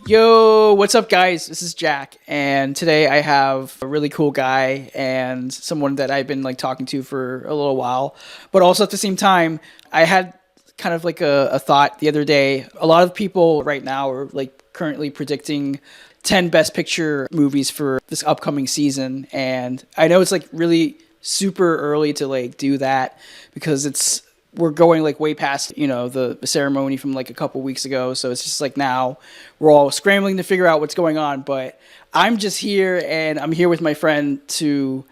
Yo, what's up, guys? This is Jack, and today I have a really cool guy and someone that I've been like talking to for a little while. But also at the same time, I had kind of like a thought the other day. A lot of people right now are like currently predicting 10 Best Picture movies for this upcoming season, and I know it's like really super early to like do that because we're going like way past the ceremony from like a couple weeks ago, so it's just like now we're all scrambling to figure out what's going on. But I'm just here, and I'm here with my friend to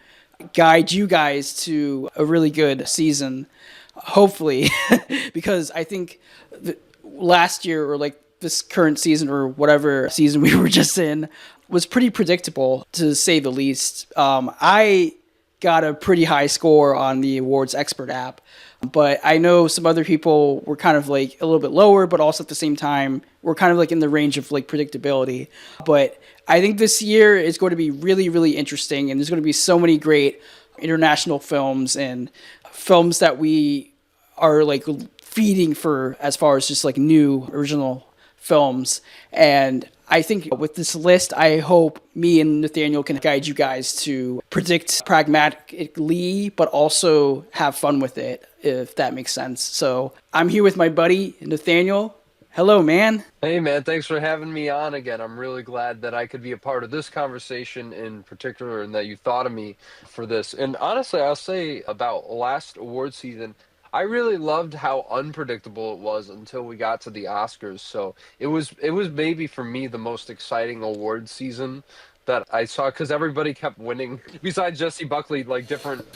guide you guys to a really good season, hopefully. Because I think last year, or like this current season, or whatever season we were just in, was pretty predictable, to say the least. I got a pretty high score on the awards expert app, but I know some other people were kind of like a little bit lower, but also at the same time, we're kind of like in the range of like predictability. But I think this year is going to be really, really interesting, and there's going to be so many great international films and films that we are like feeding for, as far as just like new original films. And I think with this list, I hope me and Nathaniel can guide you guys to predict pragmatically, but also have fun with it, if that makes sense. So I'm here with my buddy, Nathaniel. Hello, man. Hey man, thanks for having me on again. I'm really glad that I could be a part of this conversation in particular and that you thought of me for this. And honestly, I'll say about last award season, I really loved how unpredictable it was until we got to the Oscars. So it was maybe for me the most exciting award season that I saw because everybody kept winning. Besides Jesse Buckley, like different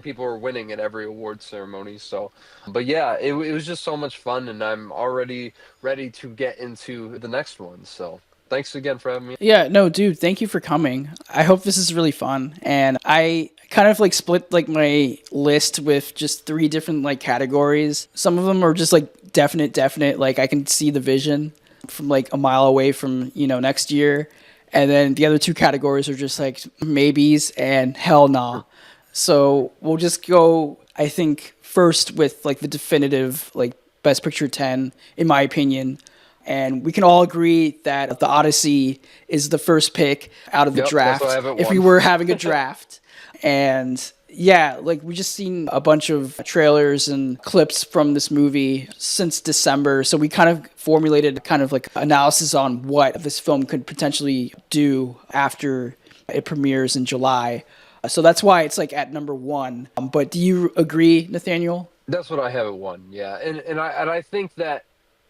people were winning at every award ceremony. So, but yeah, it was just so much fun, and I'm already ready to get into the next one. So, thanks again for having me. Yeah, no, dude, thank you for coming. I hope this is really fun. And I kind of like split like my list with just three different like categories. Some of them are just like definite, like I can see the vision from like a mile away from, next year. And then the other two categories are just like maybes and hell nah. So we'll just go, I think, first with like the definitive like Best Picture 10, in my opinion. And we can all agree that The Odyssey is the first pick out of the Yep, that's why I draft, have it if we one. were having a draft. And yeah, like we just seen a bunch of trailers and clips from this movie since December. So we kind of formulated kind of like analysis on what this film could potentially do after it premieres in July. So that's why it's like at number one. But do you agree, Nathaniel? That's what I have at one. Yeah, and I think that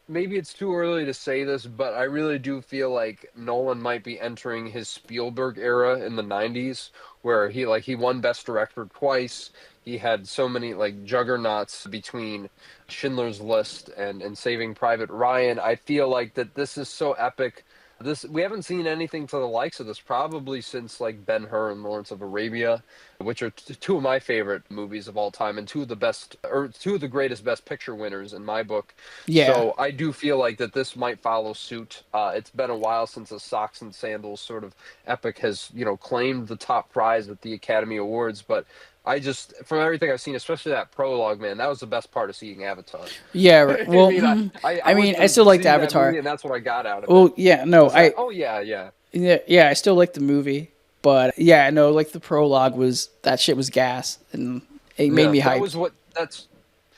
maybe it's too early to say this, but I really do feel like Nolan might be entering his Spielberg era in the 90s where he won Best Director twice. He had so many like juggernauts between Schindler's List and Saving Private Ryan. I feel like that this is so epic. This we haven't seen anything to the likes of this probably since like Ben-Hur and Lawrence of Arabia, which are two of my favorite movies of all time and two of the best or two of the greatest Best Picture winners in my book. Yeah. So I do feel like that this might follow suit. It's been a while since a socks and sandals sort of epic has claimed the top prize at the Academy Awards, but I just, from everything I've seen, especially that prologue, man, that was the best part of seeing Avatar. Yeah. I Well, mean, I I went mean, I to still like the see that Avatar. movie, and that's what I got out of it. Well, yeah, no, Was that? Oh yeah, yeah, yeah, I still like the movie, but yeah, no, like the prologue was that shit was gas, and it made yeah. me That hyped. was what that's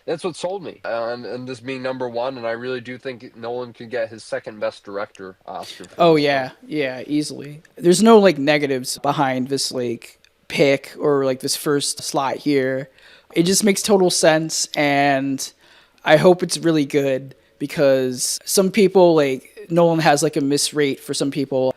what sold me, and this being number one, and I really do think Nolan could get his second best director Oscar for Oh this film. yeah, yeah, easily. There's no like negatives behind this like pick or like this first slot here. It just makes total sense, and I hope it's really good because some people like Nolan has like a miss rate for some people,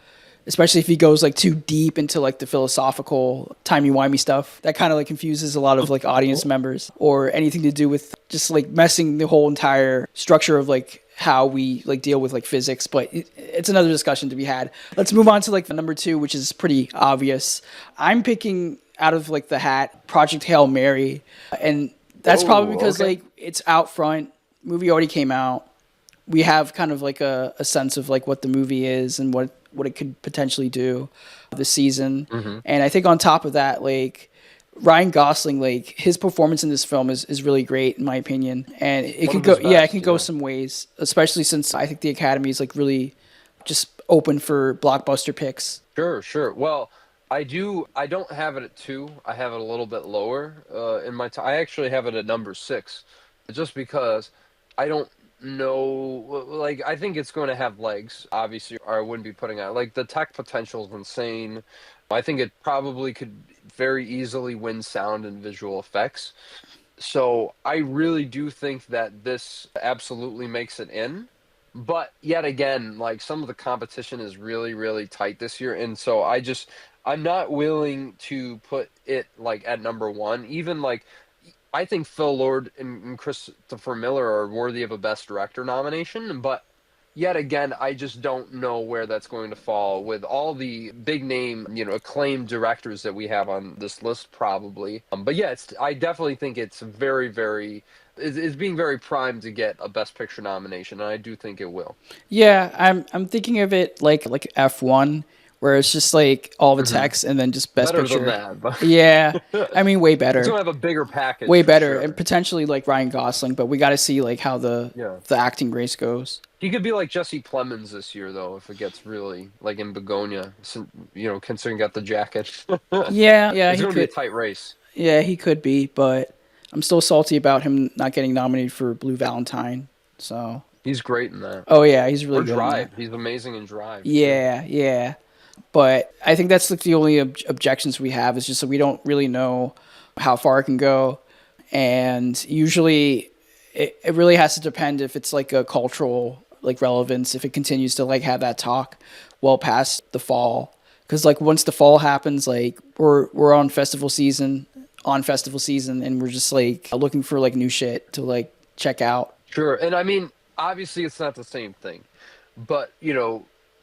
especially if he goes like too deep into like the philosophical timey-wimey stuff. That kind of like confuses a lot of like audience members, or anything to do with just like messing the whole entire structure of like how we like deal with like physics. But it's another discussion to be had. Let's move on to like the number two, which is pretty obvious. I'm picking out of like the hat Project Hail Mary, and that's probably Oh, because okay. like it's out front. Movie already came out. We have kind of like a sense of like what the movie is and what it could potentially do this season. Hmm. And I think on top of that, like Ryan Gosling, like his performance in this film is really great in my opinion. And it One could of go, his yeah, it best. can go Yeah. some ways, especially since I think the Academy is like really just open for blockbuster picks. Sure, sure. Well, I don't have it at two. I have it a little bit lower in my I actually have it at number six, just because I don't know. Like, I think it's going to have legs. Obviously, or I wouldn't be putting out. Like, the tech potential is insane. I think it probably could very easily win sound and visual effects. So I really do think that this absolutely makes it in. But yet again, like, some of the competition is really, really tight this year. And so I'm not willing to put it like at number one. Even like, I think Phil Lord and Christopher Miller are worthy of a Best Director nomination. But yet again, I just don't know where that's going to fall with all the big name, acclaimed directors that we have on this list, probably. But yeah, I definitely think it's very, very, it's being very primed to get a Best Picture nomination, and I do think it will. Yeah, I'm thinking of it like F1, where it's just like all the Hmm. text and then just best Better than picture. that, but Yeah, I mean way it's better. gonna have a bigger package Way for better, and sure. potentially like Ryan Gosling, but we got to see like how Yeah. the acting race goes. He could be like Jesse Plemons this year, though, if it gets really like in Begonia, considering he got the jacket. Yeah, yeah, It's he going to be a could. tight race. Yeah, he could be, but I'm still salty about him not getting nominated for Blue Valentine. So, He's great in that. oh yeah, he's really Or good in that. Drive. He's amazing in Drive too. Yeah, yeah. But I think that's like the only objections we have is just that we don't really know how far it can go, and usually it really has to depend if it's like a cultural like relevance, if it continues to like have that talk well past the fall, because like once the fall happens, like we're on festival season, and we're just like looking for like new shit to like check out. Sure. And I mean, obviously, it's not the same thing, but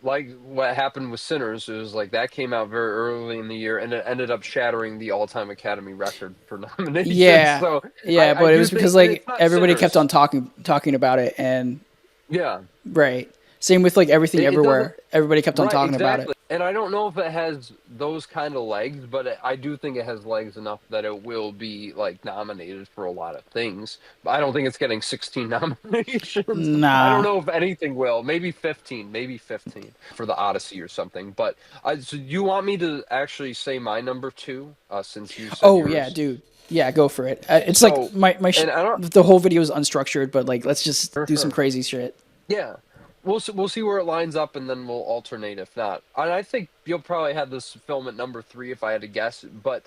like what happened with Sinners, it was like that came out very early in the year, and it ended up shattering the all-time Academy record for nominations. Yeah, So yeah, I but it do was think because it's like not everybody kept Sinners. on talking about it, and Yeah. right. Same with like everything It doesn't. everywhere. Everybody kept on Right, talking about it. exactly. And I don't know if it has those kind of legs, but I do think it has legs enough that it will be like nominated for a lot of things. But I don't think it's getting 16 nominations. I don't Nah. know if anything will. Maybe 15 for the Odyssey or something. But so you want me to actually say my number two, since you said Oh yeah, yours? dude. Yeah, go for it. It's like So, and I don't. the whole video is unstructured, but like let's just For do some sure. crazy shit. Yeah. We'll see where it lines up, and then we'll alternate if not. And I think you'll probably have this film at number three if I had to guess. But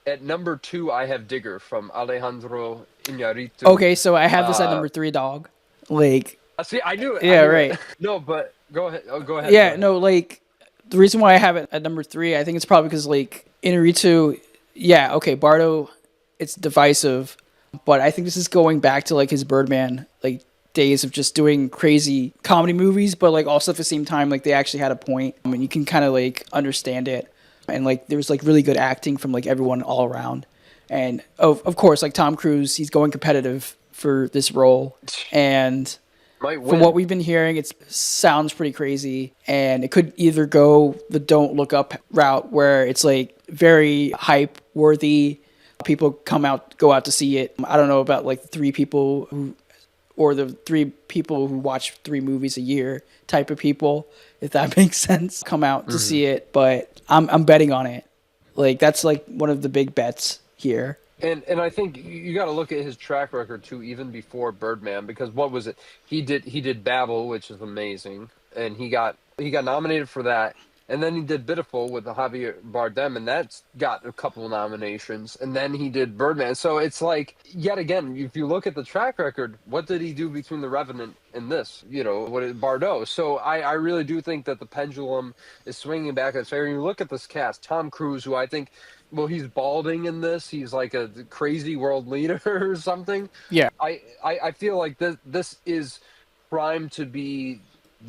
at number two, I have Digger from Alejandro Iñárritu. Okay, so I have this at Uh, number 3, dog. Like, see, I knew it. I yeah, knew it. right. No, but go ahead. Oh, go ahead. Go Yeah, ahead. no, like the reason why I have it at number 3, I think it's probably because like Inaritu, yeah, okay, Bardo, it's divisive, but I think this is going back to like his Birdman like days of just doing crazy comedy movies, but like also at the same time like they actually had a point, and you can kind of like understand it, and like there was like really good acting from like everyone all around, and of course like Tom Cruise, he's going competitive for this role, and Might from what win. we've been hearing, it sounds pretty crazy, and it could either go the don't look up route, where it's like very hype worthy. People go out to see it. I don't know about like the three people who, or the three people who watch 3 movies a year type of people, if that makes sense, come out to Hmm. see it. But I'm betting on it. Like that's like one of the big bets here. And I think you got to look at his track record too, even before Birdman, because what was it? He did Babel, which is amazing, and he got nominated for that, and then he did Bitiful with Javier Bardem, and that's got a couple nominations, and then he did Birdman. So it's like, yet again, if you look at the track record, what did he do between The Revenant and this? What is Bardot? So I really do think that the pendulum is swinging back in his favor. You look at this cast: Tom Cruise, who I think, well, he's balding in this. He's like a crazy world leader or something. Yeah. I feel like this is primed to be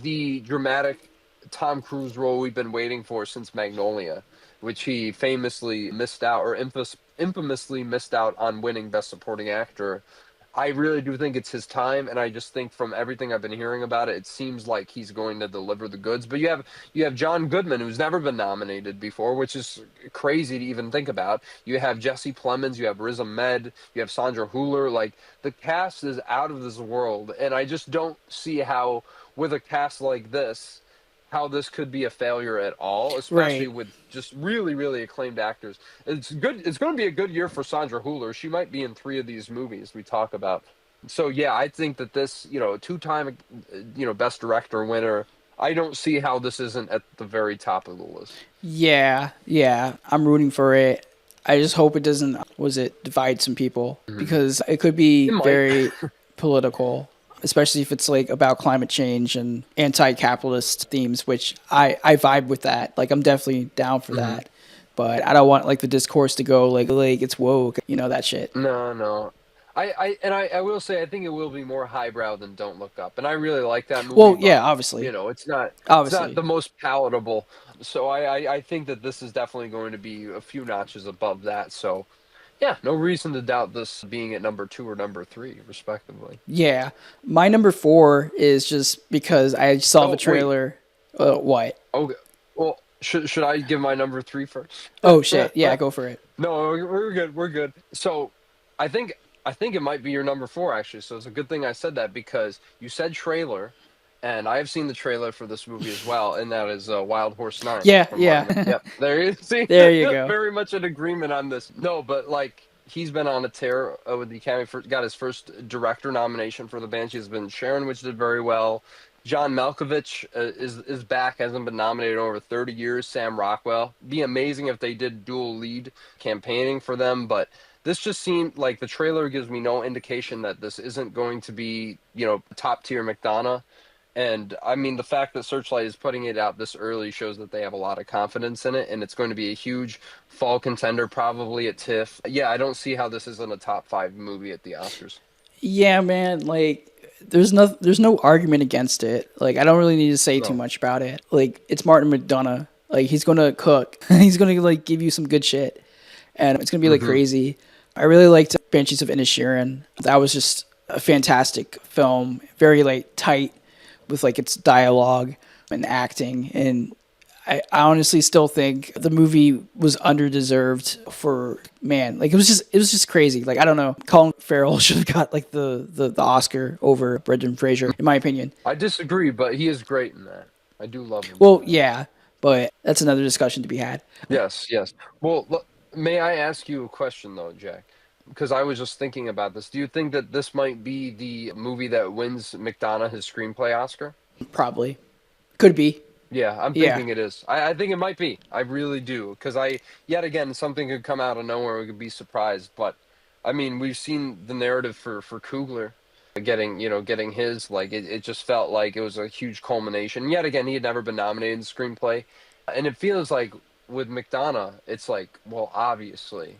the dramatic Tom Cruise role we've been waiting for since Magnolia, which he famously missed out, or infamously missed out on winning Best Supporting Actor. I really do think it's his time, and I just think from everything I've been hearing about it, it seems like he's going to deliver the goods. But you have John Goodman, who's never been nominated before, which is crazy to even think about. You have Jesse Plemons, you have Riz Ahmed, you have Sandra Hüller. Like, the cast is out of this world, and I just don't see how, with a cast like this, how this could be a failure at all, especially Right. with just really, really acclaimed actors. It's good. It's going to be a good year for Sandra Hüller. She might be in 3 of these movies we talk about. So yeah, I think that this, two-time, Best Director winner. I don't see how this isn't at the very top of the list. Yeah, yeah. I'm rooting for it. I just hope it doesn't, divide some people because it could be It might. very political, especially if it's like about climate change and anti-capitalist themes, which I vibe with that. Like I'm definitely down for that. But I don't want like the discourse to go like it's woke, that shit. No, no. I will say I think it will be more highbrow than Don't Look Up, and I really like that movie, Well, but yeah, obviously. it's not Obviously. the most palatable. So I think that this is definitely going to be a few notches above that. So yeah, no reason to doubt this being at number 2 or number 3, respectively. Yeah. My number 4 is just because I saw the Oh wait, trailer. What? okay. Well, should I give my number 3 first? Oh shit. Yeah, go for it. No, we're good. We're good. So, I think I think it might be your number 4 actually. So it's a good thing I said that because you said trailer, and I have seen the trailer for this movie as well, and that is Wild Horse 9 Yeah, from Martin. yeah. Yep, there you see, There you go. very much in agreement on this. No, but like he's been on a tear with the Academy. Got his first director nomination for The Banshee. Has been Sharon, which did very well. John Malkovich is back, hasn't been nominated in over 30 years. Sam Rockwell. Be amazing if they did dual lead campaigning for them, but this just seemed like the trailer gives me no indication that this isn't going to be, top tier McDonough. And I mean, the fact that Searchlight is putting it out this early shows that they have a lot of confidence in it, and it's going to be a huge fall contender, probably at TIFF. Yeah, I don't see how this isn't a top 5 movie at the Oscars. Yeah, man, like there's no argument against it. Like I don't really need to say too No. much about it. Like it's Martin McDonough. Like he's going to cook. He's going to like give you some good shit. And it's going to be like crazy. I really liked Banshees of Inisherin. That was just a fantastic film, very like tight with like its dialogue and acting, and I honestly still think the movie was underdeserved for man. Like it was just crazy. Like I don't know. Colin Farrell should have got like the Oscar over Brendan Fraser, in my opinion. I disagree, but he is great in that. I do love him. Well, yeah, but that's another discussion to be had. Yes, yes. Well, may I ask you a question though, Jack? Because I was just thinking about this. Do you think that this might be the movie that wins McDonough his screenplay Oscar? Probably could be. Yeah, I'm Yeah, thinking it is. I think it might be. I really do. Because yet again, something could come out of nowhere. We could be surprised. But, I mean, we've seen the narrative for Coogler getting his, like, it just felt like it was a huge culmination. Yet again, he had never been nominated in screenplay. And it feels like with McDonough, it's like, well, obviously,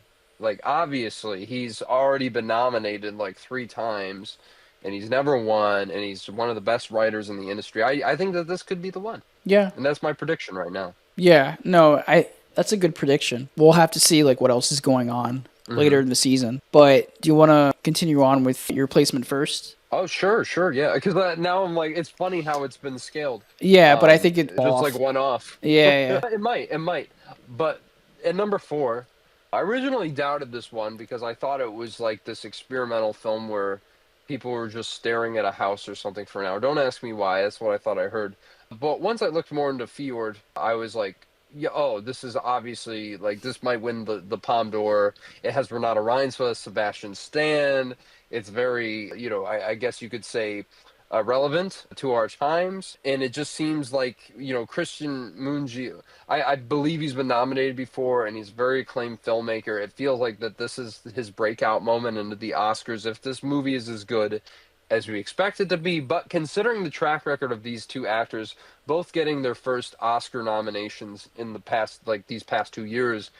he's already been nominated like 3 times, and he's never won, and he's one of the best writers in the industry. I think that this could be the one. yeah, And that's my prediction right now. yeah. No, I. That's a good prediction. We'll have to see like what else is going on later in the season. But do you want to continue on with your placement first? Oh, sure, yeah. Because now I'm like, it's funny how it's been scaled. Yeah, but I think it Just off. like one off. Yeah, yeah. It might. But at number 4, I originally doubted this one because I thought it was like this experimental film where people were just staring at a house or something for an hour. Don't ask me why. That's what I thought I heard. But once I looked more into Fjord, I was like, yeah, oh, this is obviously like this might win the Palme d'Or. It has Renata Reinsva, Sebastian Stan. It's very, I guess you could say relevant to our times. And it just seems like, Christian Mungi, I believe he's been nominated before and he's a very acclaimed filmmaker. It feels like that this is his breakout moment into the Oscars. If this movie is as good as we expect it to be, but considering the track record of these 2 actors, both getting their first Oscar nominations in the past, like these past 2 years,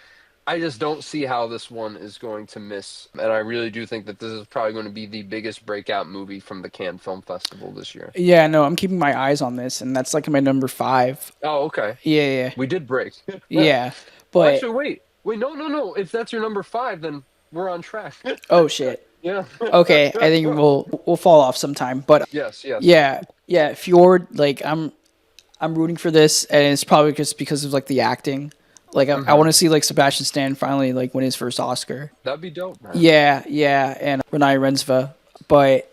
I just don't see how this one is going to miss. And I really do think that this is probably going to be the biggest breakout movie from the Cannes Film Festival this year. Yeah, no, I'm keeping my eyes on this, and that's like my number 5. Oh, okay. Yeah, yeah, We did break. yeah. Well, But actually, wait, no. If that's your number 5, then we're on track. oh shit. Yeah. Okay, I think we'll fall off sometime. But Yes. yeah, Fjord. Like I'm rooting for this, and it's probably just because of like the acting. Like I want to see like Sebastian Stan finally like win his first Oscar. That'd be dope, man. Yeah, and Renai Rensva. But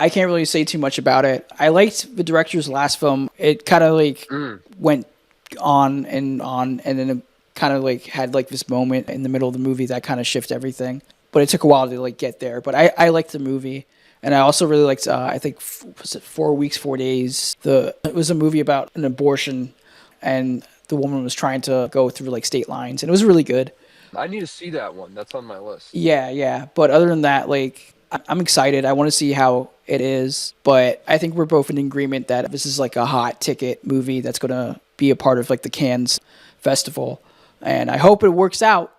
I can't really say too much about it. I liked the director's last film. It kind of like Mm. went on, and then it kind of like had like this moment in the middle of the movie that kind of shifted everything. But it took a while to like get there. But I liked the movie, and I also really liked. I think was it 4 weeks, 4 days. It was a movie about an abortion, and the woman was trying to go through like state lines, and it was really good. I need to see that one. That's on my list. Yeah, yeah. But other than that, like I'm excited. I want to see how it is. But I think we're both in agreement that this is like a hot ticket movie that's gonna be a part of like the Cannes festival. And I hope it works out.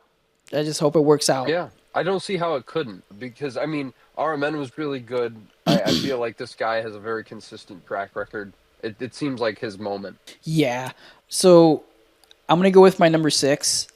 I just hope it works out. Yeah, I don't see how it couldn't because I mean, RMN was really good. I feel like this guy has a very consistent track record. It seems like his moment. Yeah. So I'm gonna go with my number six,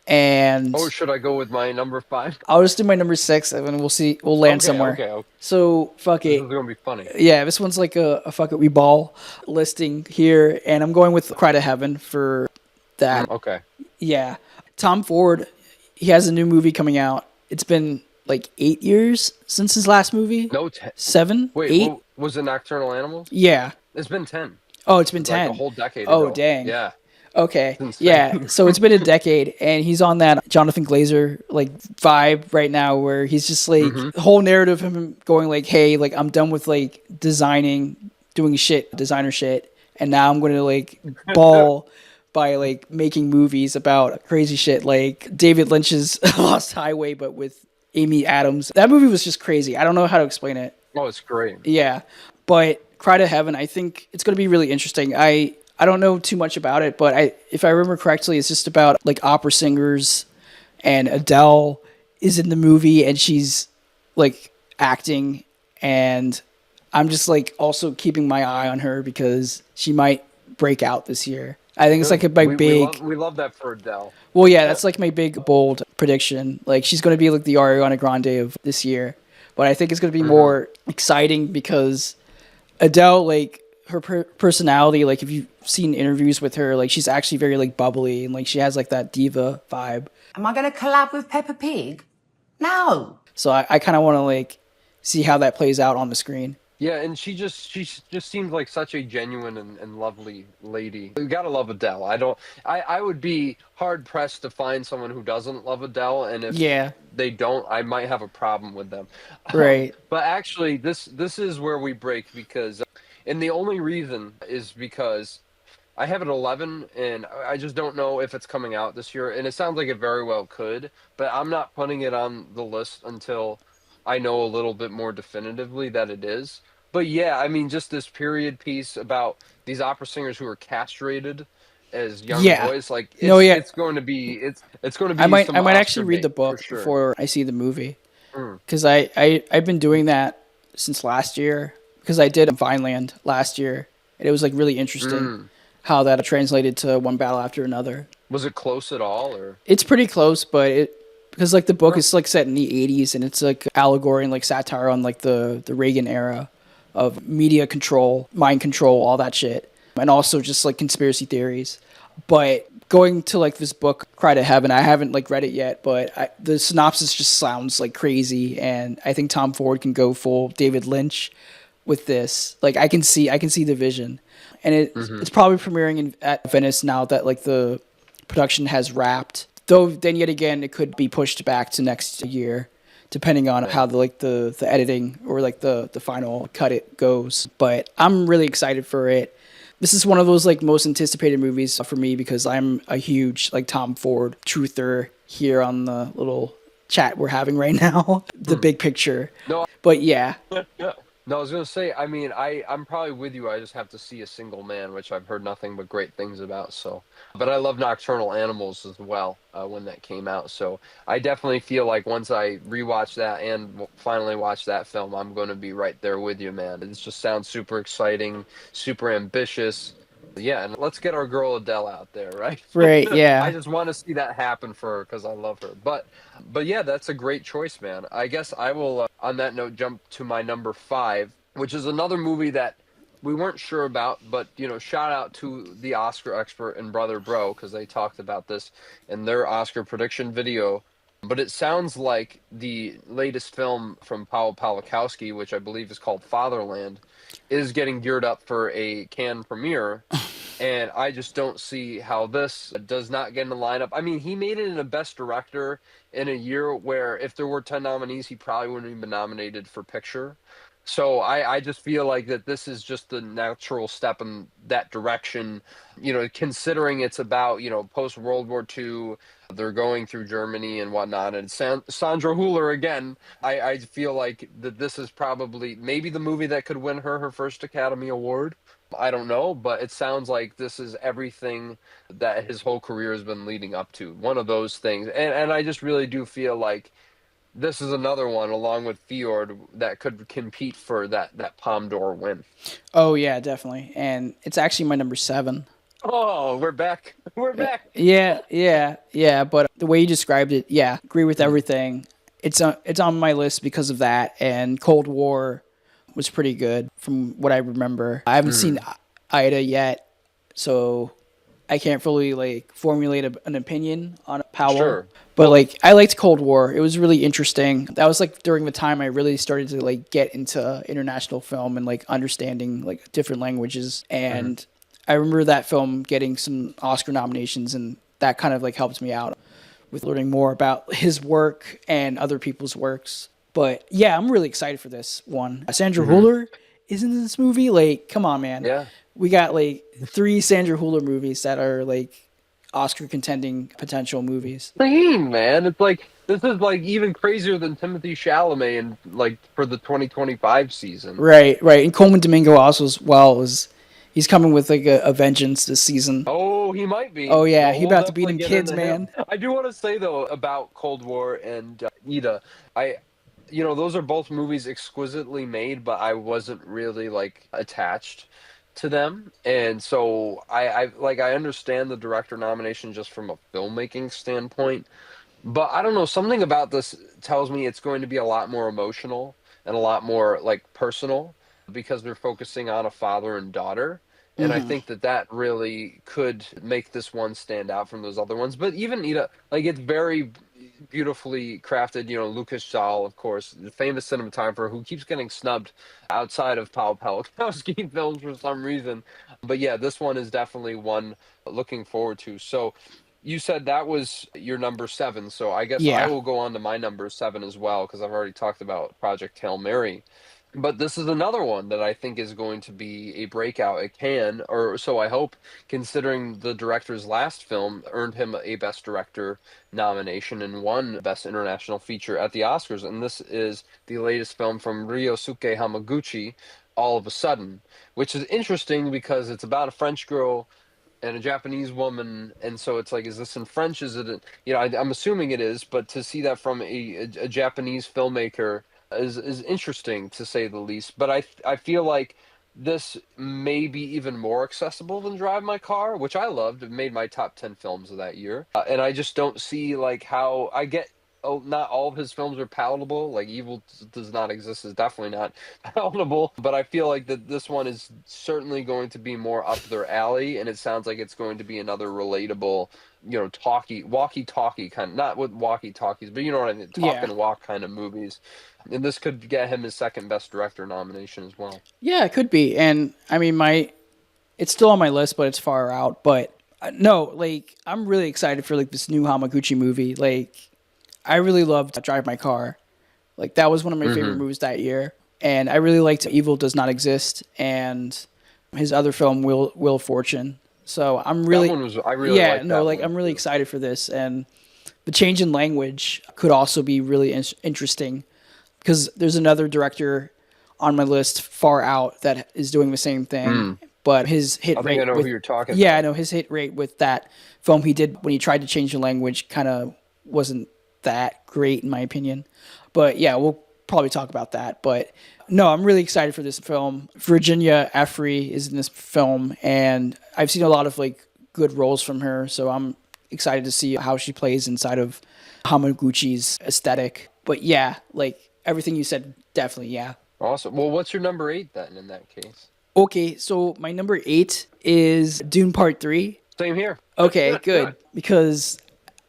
and Oh, should I go with my number five? I'll just do my number six, and then we'll see. We'll land somewhere. Okay. So fuck This it. is gonna be funny. Yeah, this one's like a fuck it we ball listing here, and I'm going with Cry to Heaven for that. Okay. Yeah. Tom Ford, he has a new movie coming out. It's been like 8 years since his last movie. No, Seven? wait, Eight? was it Nocturnal Animals? Yeah. It's been 10. Oh, it's been It's like 10. a whole decade Oh, ago. dang. Yeah. Okay. It's insane. Yeah. So it's been a decade, and he's on that Jonathan Glazer like vibe right now, where he's just like the whole narrative of him going like, "Hey, like I'm done with like designing, doing shit, designer shit, and now I'm going to like ball by like making movies about crazy shit like David Lynch's Lost Highway, but with Amy Adams." That movie was just crazy. I don't know how to explain it. Oh, it's great. Yeah, but Cry to Heaven, I think it's going to be really interesting. I don't know too much about it, but if I remember correctly, it's just about like opera singers, and Adele is in the movie, and she's like acting, and I'm just like also keeping my eye on her because she might break out this year. I think it's like my big. We love that for Adele. Well, yeah, that's like my big bold prediction. Like she's going to be like the Ariana Grande of this year, but I think it's going to be more exciting because Adele, like her personality, like if you've seen interviews with her, like she's actually very like bubbly, and like she has like that diva vibe. Am I going to collab with Peppa Pig? No. So I kind of want to like see how that plays out on the screen. Yeah, and she just seems like such a genuine and lovely lady. You gotta love Adele. I would be hard pressed to find someone who doesn't love Adele, and if Yeah, they don't, I might have a problem with them. right. But actually, this is where we break because, and the only reason is because I have it 11, and I just don't know if it's coming out this year. And it sounds like it very well could, but I'm not putting it on the list until I know a little bit more definitively that it is. But yeah, I mean, just this period piece about these opera singers who are castrated as young Yeah. boys, like No, yeah. it's going to be it's going to be. I might some I might Oscar actually read the bait, for book sure. before I see the movie Mm. because I've been doing that since last year because I did Vineland last year, and it was like really interesting how that translated to One Battle After Another. Was it close at all, or? It's pretty close, but it because like the book is like set in the 80s, and it's like allegory and like satire on like the Reagan era of media control, mind control, all that shit, and also just like conspiracy theories. But going to like this book, Cry to Heaven, I haven't like read it yet, but the synopsis just sounds like crazy, and I think Tom Ford can go full David Lynch with this. Like I can see the vision, and it's probably premiering at Venice now that like the production has wrapped. Though then yet again it could be pushed back to next year, depending on how the editing or like the final cut it goes. But I'm really excited for it. This is one of those like most anticipated movies for me because I'm a huge like Tom Ford truther here on the little chat we're having right now. The big picture. No, But yeah. yeah. No, I was gonna say. I mean, I'm probably with you. I just have to see A Single Man, which I've heard nothing but great things about. So, but I love Nocturnal Animals as well when that came out. So I definitely feel like once I rewatch that and finally watch that film, I'm going to be right there with you, man. It just sounds super exciting, super ambitious. Yeah, and let's get our girl Adele out there, right? Right, yeah. I just want to see that happen for her because I love her. But yeah, that's a great choice, man. I guess I will, on that note, jump to my number five, which is another movie that we weren't sure about, but shout out to the Oscar expert and Brother Bro because they talked about this in their Oscar prediction video. But it sounds like the latest film from Paul Palakowski, which I believe is called Fatherland, is getting geared up for a Cannes premiere. And I just don't see how this does not get in the lineup. I mean, he made it in a Best Director in a year where if there were 10 nominees, he probably wouldn't have been nominated for picture. So I just feel like that this is just the natural step in that direction, considering it's about, post World War II, they're going through Germany and whatnot. And Sandra Hüller, again, I feel like that this is probably maybe the movie that could win her first Academy Award. I don't know, but it sounds like this is everything that his whole career has been leading up to. One of those things. And I just really do feel like this is another one, along with Fjord, that could compete for that Palme d'Or win. Oh yeah, definitely. And it's actually my number 7. Oh, we're back. We're back. Yeah. But the way you described it, yeah, agree with everything. It's on my list because of that. And Cold War was pretty good from what I remember. I haven't seen Ida yet, so I can't fully like formulate an opinion on Powell. Sure. But like I liked Cold War. It was really interesting. That was like during the time I really started to like get into international film and like understanding like different languages. And I remember that film getting some Oscar nominations, and that kind of like helped me out with learning more about his work and other people's works. But yeah, I'm really excited for this one. Sandra Hüller is in this movie. Like, come on, man. Yeah. We got like 3 Sandra Hüller movies that are like Oscar contending potential movies. Insane, man. It's like this is like even crazier than Timothy Chalamet and like for the 2025 season. Right. And Coleman Domingo also as well he's coming with like a vengeance this season. Oh, he might be. Oh yeah, Well, he we'll about to beat definitely them get kids, into him. man. I do want to say though about Cold War and Ida. Those are both movies exquisitely made, but I wasn't really like attached to them, and so I understand the director nomination just from a filmmaking standpoint, but I don't know, something about this tells me it's going to be a lot more emotional and a lot more like personal because they're focusing on a father and daughter. And I think that really could make this one stand out from those other ones. But even like it's very beautifully crafted. Lucas Shaw, of course, the famous cinematographer who keeps getting snubbed outside of Paul Palakowski films for some reason. But yeah, this one is definitely one looking forward to. So you said that was your number 7, so I guess I Yeah. will go on to my number 7 as well because I've already talked about Project Hail Mary. But this is another one that I think is going to be a breakout. It can, or so I hope, considering the director's last film earned him a Best Director nomination and won Best International Feature at the Oscars. And this is the latest film from Ryosuke Hamaguchi, All of a Sudden, which is interesting because it's about a French girl and a Japanese woman, and so it's like, is this in French? Is it? I'm assuming it is, but to see that from a Japanese filmmaker is interesting to say the least. But I feel like this may be even more accessible than Drive My Car, which I loved. It made my top 10 films of that year, and I just don't see like how I get. Oh, not all of his films are palatable. Like Evil Does Not Exist is definitely not palatable, but I feel like that this one is certainly going to be more up their alley, and it sounds like it's going to be another relatable, walkie-talkie kind of, not with walkie-talkies, but you know what I mean, talk Yeah. and walk kind of movies. And this could get him his second Best Director nomination as well. Yeah, it could be. And I mean, it's still on my list, but it's far out. But no, like I'm really excited for like this new Hamaguchi movie. Like I really loved Drive My Car. Like that was one of my favorite movies that year. And I really liked Evil Does Not Exist and his other film Wheel of Fortune. So I'm really That one was, I really liked that like one, I'm really too. excited for this. And the change in language could also be really interesting because there's another director on my list far out that is doing the same thing. But his hit I rate think I know with, who you're talking yeah, about. I know his hit rate with that film he did when he tried to change the language kind of wasn't that great in my opinion. But yeah, we'll probably talk about that. But no, I'm really excited for this film. Virginia Efri is in this film, and I've seen a lot of like good roles from her, so I'm excited to see how she plays inside of Hamaguchi's aesthetic. But yeah, like everything you said, definitely, yeah. Awesome. Well, what's your number 8 then in that case? Okay, so my number 8 is Dune Part 3. Same here. Okay, good. Because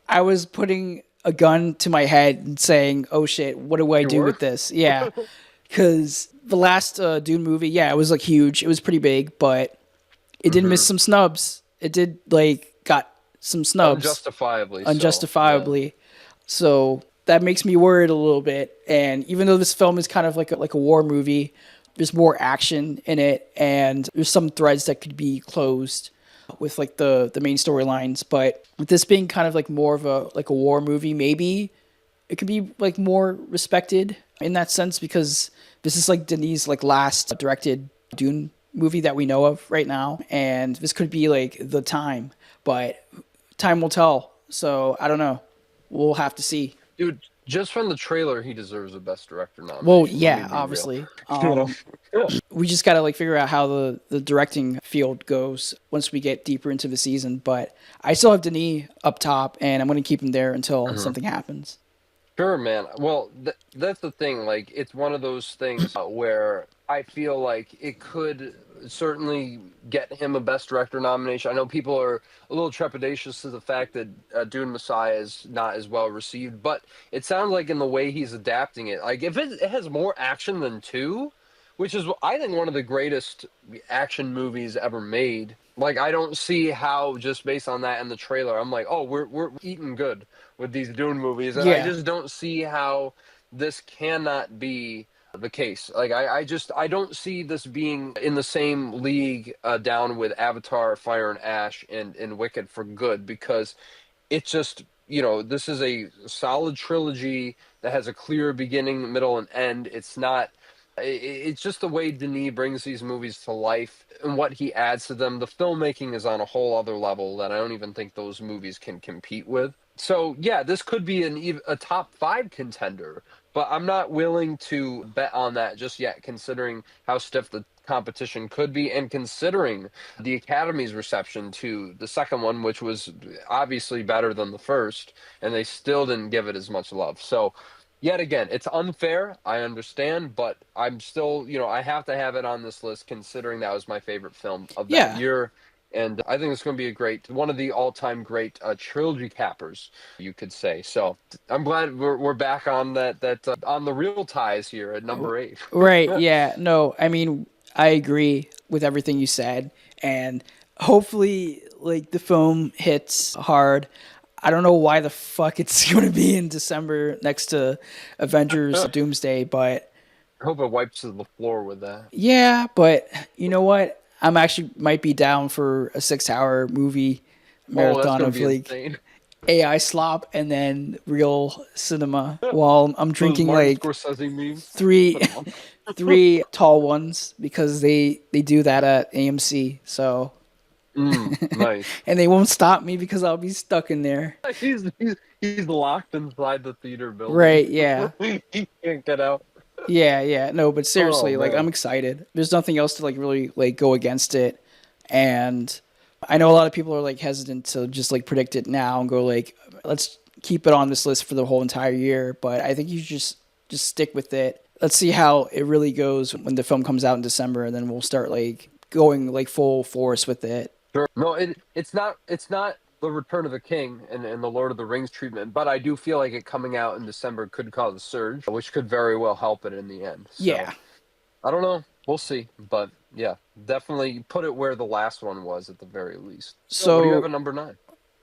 I was putting a gun to my head and saying, "Oh shit, what do I You do were? with this?" Yeah, because the last Dune movie, yeah, it was like huge. It was pretty big, but it did miss Hmm. some snubs. It did like got some snubs Unjustifiably so. Yeah. unjustifiably. So that makes me worried a little bit. And even though this film is kind of like a war movie, there's more action in it, and there's some threads that could be closed with like the main storylines. But with this being kind of like more of a war movie, maybe it could be like more respected in that sense because this is like Denis like last directed Dune movie that we know of right now, and this could be like the time, but time will tell. So I don't know. We'll have to see. Dude, just from the trailer, he deserves a Best Director Well, nomination. Let me yeah, be real. obviously. You know? We just gotta like figure out how the directing field goes once we get deeper into the season. But I still have Denis up top, and I'm gonna keep him there until Mhm. something happens. Sure, man. Well, that's the thing. Like, it's one of those things where I feel like it could certainly get him a Best Director nomination. I know people are a little trepidatious to the fact that Dune Messiah is not as well received, but it sounds like in the way he's adapting it, like if it has more action than two, which is I think one of the greatest action movies ever made. Like, I don't see how just based on that in the trailer, I'm like, oh, we're eating good with these Dune movies, and I Yeah, just don't see how this cannot be the case. Like, I don't see this being in the same league down with Avatar, Fire and Ash, and Wicked for good, because it's just, this is a solid trilogy that has a clear beginning, middle, and end. It's just the way Denis brings these movies to life and what he adds to them. The filmmaking is on a whole other level that I don't even think those movies can compete with. So yeah, this could be a top five contender, but I'm not willing to bet on that just yet, considering how stiff the competition could be, and considering the Academy's reception to the second one, which was obviously better than the first, and they still didn't give it as much love. So yet again, it's unfair. I understand, but I'm still, I have to have it on this list considering that was my favorite film of that yeah. year. And I think it's going to be one of the all-time great trilogy cappers, you could say. So I'm glad we're back on that on the real ties here at number 8. Right. Yeah. No, I mean, I agree with everything you said. And hopefully, like, the film hits hard. I don't know why the fuck it's going to be in December next to Avengers I Doomsday, but hope it wipes the floor with that. yeah, but you know what? I'm actually might be down for a 6 hour movie Oh, that's marathon going to of be like insane. AI slop and then real cinema while I'm Those drinking Martin like Scorsese memes. three Put 'em on. three tall ones because they do that at AMC. So Nice. and they won't stop me because I'll be stuck in there. He's locked inside the theater building. Right, yeah. He can't get out. Yeah, yeah. No, but Oh seriously, like I'm man. excited. There's nothing else to like really like go against it. And I know a lot of people are like hesitant to just like predict it now and go like let's keep it on this list for the whole entire year, but I think you should just stick with it. Let's see how it really goes when the film comes out in December and then we'll start like going like full force with it. Sure. No, it's not the Return of the King and the Lord of the Rings treatment, but I do feel like it coming out in December could cause a surge, which could very well help it in the end. So Yeah. I don't know. We'll see. But yeah, definitely put it where the last one was at the very least. So what do you have So at number 9?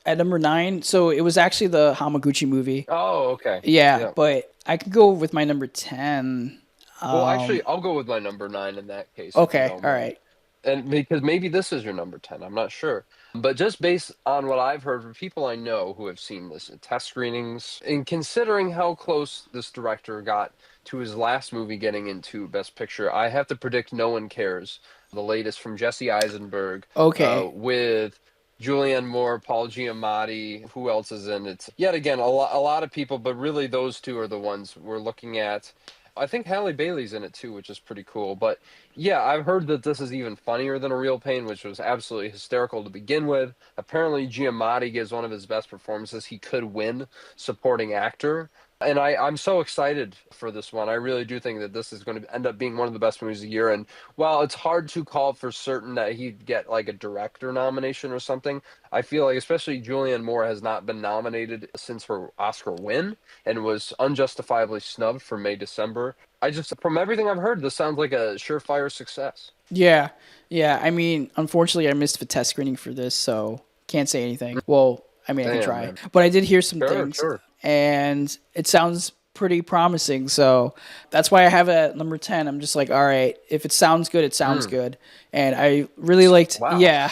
at number 9, so it was actually the Hamaguchi movie. Oh, okay. Yeah, Yeah. but I could go with my number 10. Well, actually, Um, I'll go with my number 9 in that case, if you okay, don't all mind. right. And because maybe this is your number 10, I'm not sure. But just based on what I've heard from people I know who have seen this in test screenings, and considering how close this director got to his last movie getting into Best Picture, I have to predict No One Cares, the latest from Jesse Eisenberg, Okay. with Julianne Moore, Paul Giamatti, who else is in it? Yet again, a lot of people, but really those two are the ones we're looking at. I think Halle Bailey's in it too, which is pretty cool. But yeah, I've heard that this is even funnier than A Real Pain, which was absolutely hysterical to begin with. Apparently, Giamatti gives one of his best performances. He could win supporting actor And I'm so excited for this one. I really do think that this is going to end up being one of the best movies of the year. And while it's hard to call for certain that he'd get like a director nomination or something, I feel like especially Julianne Moore has not been nominated since her Oscar win and was unjustifiably snubbed for May, December. I just, from everything I've heard, this sounds like a surefire success. Yeah, yeah. I mean, unfortunately, I missed the test screening for this, so can't say anything. Well, I mean, I can Damn, try, man. but I did hear some Sure, things, sure. and it sounds pretty promising. So that's why I have it at number 10. I'm just like, all right, if it sounds good, it sounds good, and I really liked. Wow. Yeah,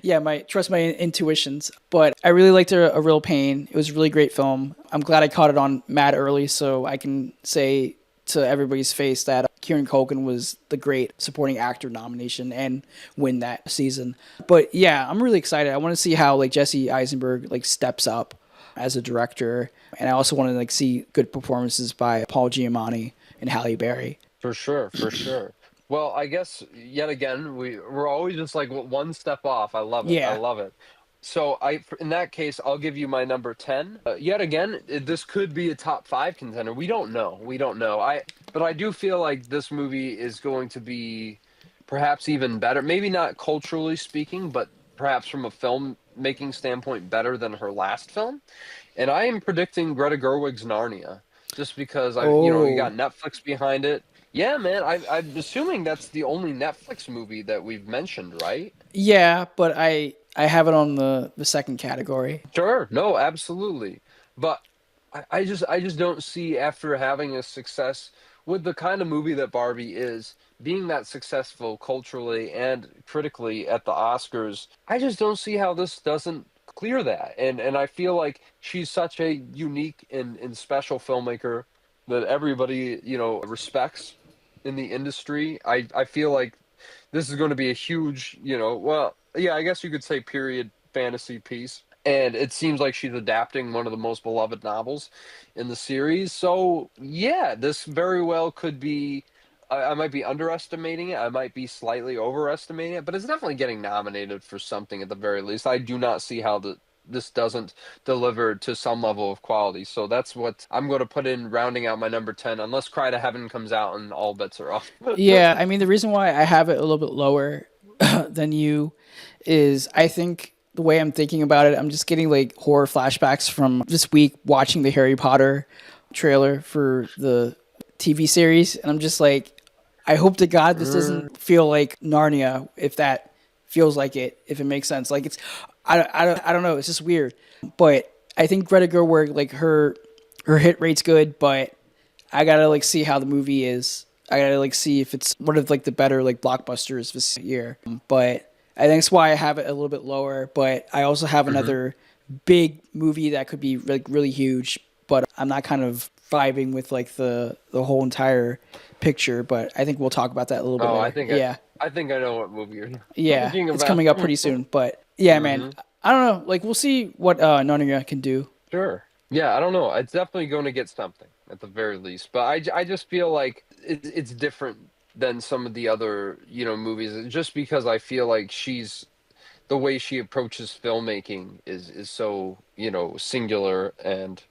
yeah. My trust my intuitions, but I really liked a Real Pain. It was a really great film. I'm glad I caught it on mad early, so I can say to everybody's face that Kieran Culkin was the great supporting actor nomination and win that season. But yeah, I'm really excited. I want to see how like Jesse Eisenberg like steps up as a director, and I also want to like see good performances by Paul Giamatti and Halle Berry. For sure, for sure. Well, I guess yet again we're always just like one step off. I love it. I Yeah. love it. So in that case, I'll give you my number 10. Yet again, this could be a top 5 contender. We don't know. We don't know. But I do feel like this movie is going to be perhaps even better. Maybe not culturally speaking, but perhaps from a filmmaking standpoint, better than her last film. And I am predicting Greta Gerwig's Narnia, just because you Oh. got Netflix behind it. Yeah, man. I'm assuming that's the only Netflix movie that we've mentioned, right? Yeah, but I have it on the second category. Sure. No, absolutely. But I just don't see after having a success with the kind of movie that Barbie is, being that successful culturally and critically at the Oscars, I just don't see how this doesn't clear that. And I feel like she's such a unique and special filmmaker that everybody, respects in the industry. I feel like this is going to be a huge, well, yeah, I guess you could say period fantasy piece. And it seems like she's adapting one of the most beloved novels in the series. So, yeah, this very well could be. I might be underestimating it. I might be slightly overestimating it, but it's definitely getting nominated for something at the very least. I do not see how this doesn't deliver to some level of quality. So that's what I'm going to put in rounding out my number 10, unless Cry to Heaven comes out and all bets are off. Yeah, I mean the reason why I have it a little bit lower than you is I think the way I'm thinking about it, I'm just getting like horror flashbacks from this week watching the Harry Potter trailer for the TV series, and I'm just like, I hope to God this doesn't feel like Narnia. If that feels like it, if it makes sense, like it's, I don't know. It's just weird, but I think Greta Gerwig, like her hit rate's good, but I gotta like see how the movie is. I gotta like see if it's one of like the better like blockbusters this year. But I think that's why I have it a little bit lower. But I also have another big movie that could be like really huge. But I'm not kind of vibing with like the whole entire picture. But I think we'll talk about that a little bit Oh, later. Yeah, I think I know what movie you're yeah, talking it's about. coming up pretty soon. But yeah, man, I don't know. Like we'll see what Narnia can do. Sure. Yeah, I don't know. It's definitely going to get something at the very least. But I just feel like it's different than some of the other, movies, just because I feel like the way she approaches filmmaking is so, singular and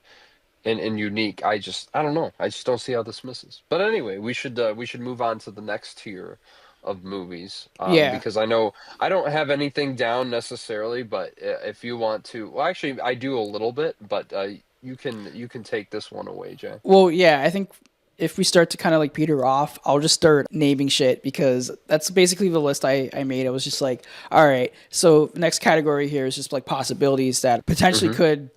unique. I don't know. I just don't see how this misses. But anyway, we should move on to the next tier of movies, Yeah. because I know I don't have anything down necessarily, but if you want to, well, actually, I do a little bit, but you can take this one away, Jay. Well, yeah, I think if we start to kind of like peter off, I'll just start naming shit because that's basically the list I made. I was just like, all right, so the next category here is just like possibilities that potentially could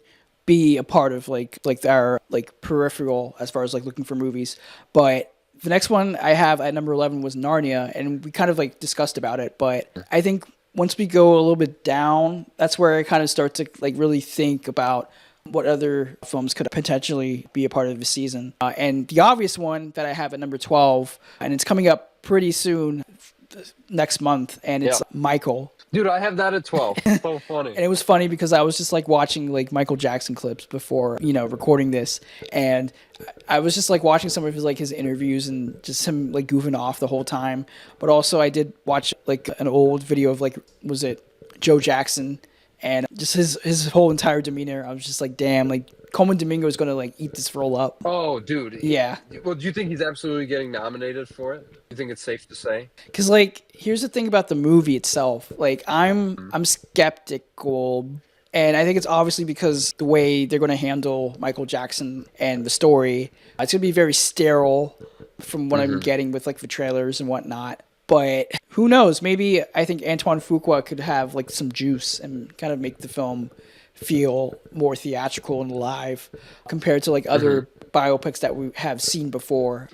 be a part of like our like peripheral as far as like looking for movies. But the next one I have at number 11 was Narnia, and we kind of like discussed about it. But I think once we go a little bit down, that's where I kind of start to like really think about what other films could potentially be a part of the season. And the obvious one that I have at number 12, and it's coming up pretty soon next month, and it's Yeah. Michael. Dude, I have that at 12. So funny. And it was funny because I was just like watching like Michael Jackson clips before, recording this. And I was just like watching some of his interviews and just him like goofing off the whole time. But also I did watch like an old video of like, was it Joe Jackson? and just his whole entire demeanor. I was just like, damn, like Coleman Domingo is gonna like eat this role up. Oh, dude. Yeah, Well, do you think he's absolutely getting nominated for it? Do you think it's safe to say? because like here's the thing about the movie itself. Like I'm skeptical. And I think it's obviously because the way they're going to handle Michael Jackson and the story, it's going to be very sterile from what I'm getting with like the trailers and whatnot. But who knows? Maybe I think Antoine Fuqua could have like some juice and kind of make the film feel more theatrical and alive compared to like other biopics that we have seen before.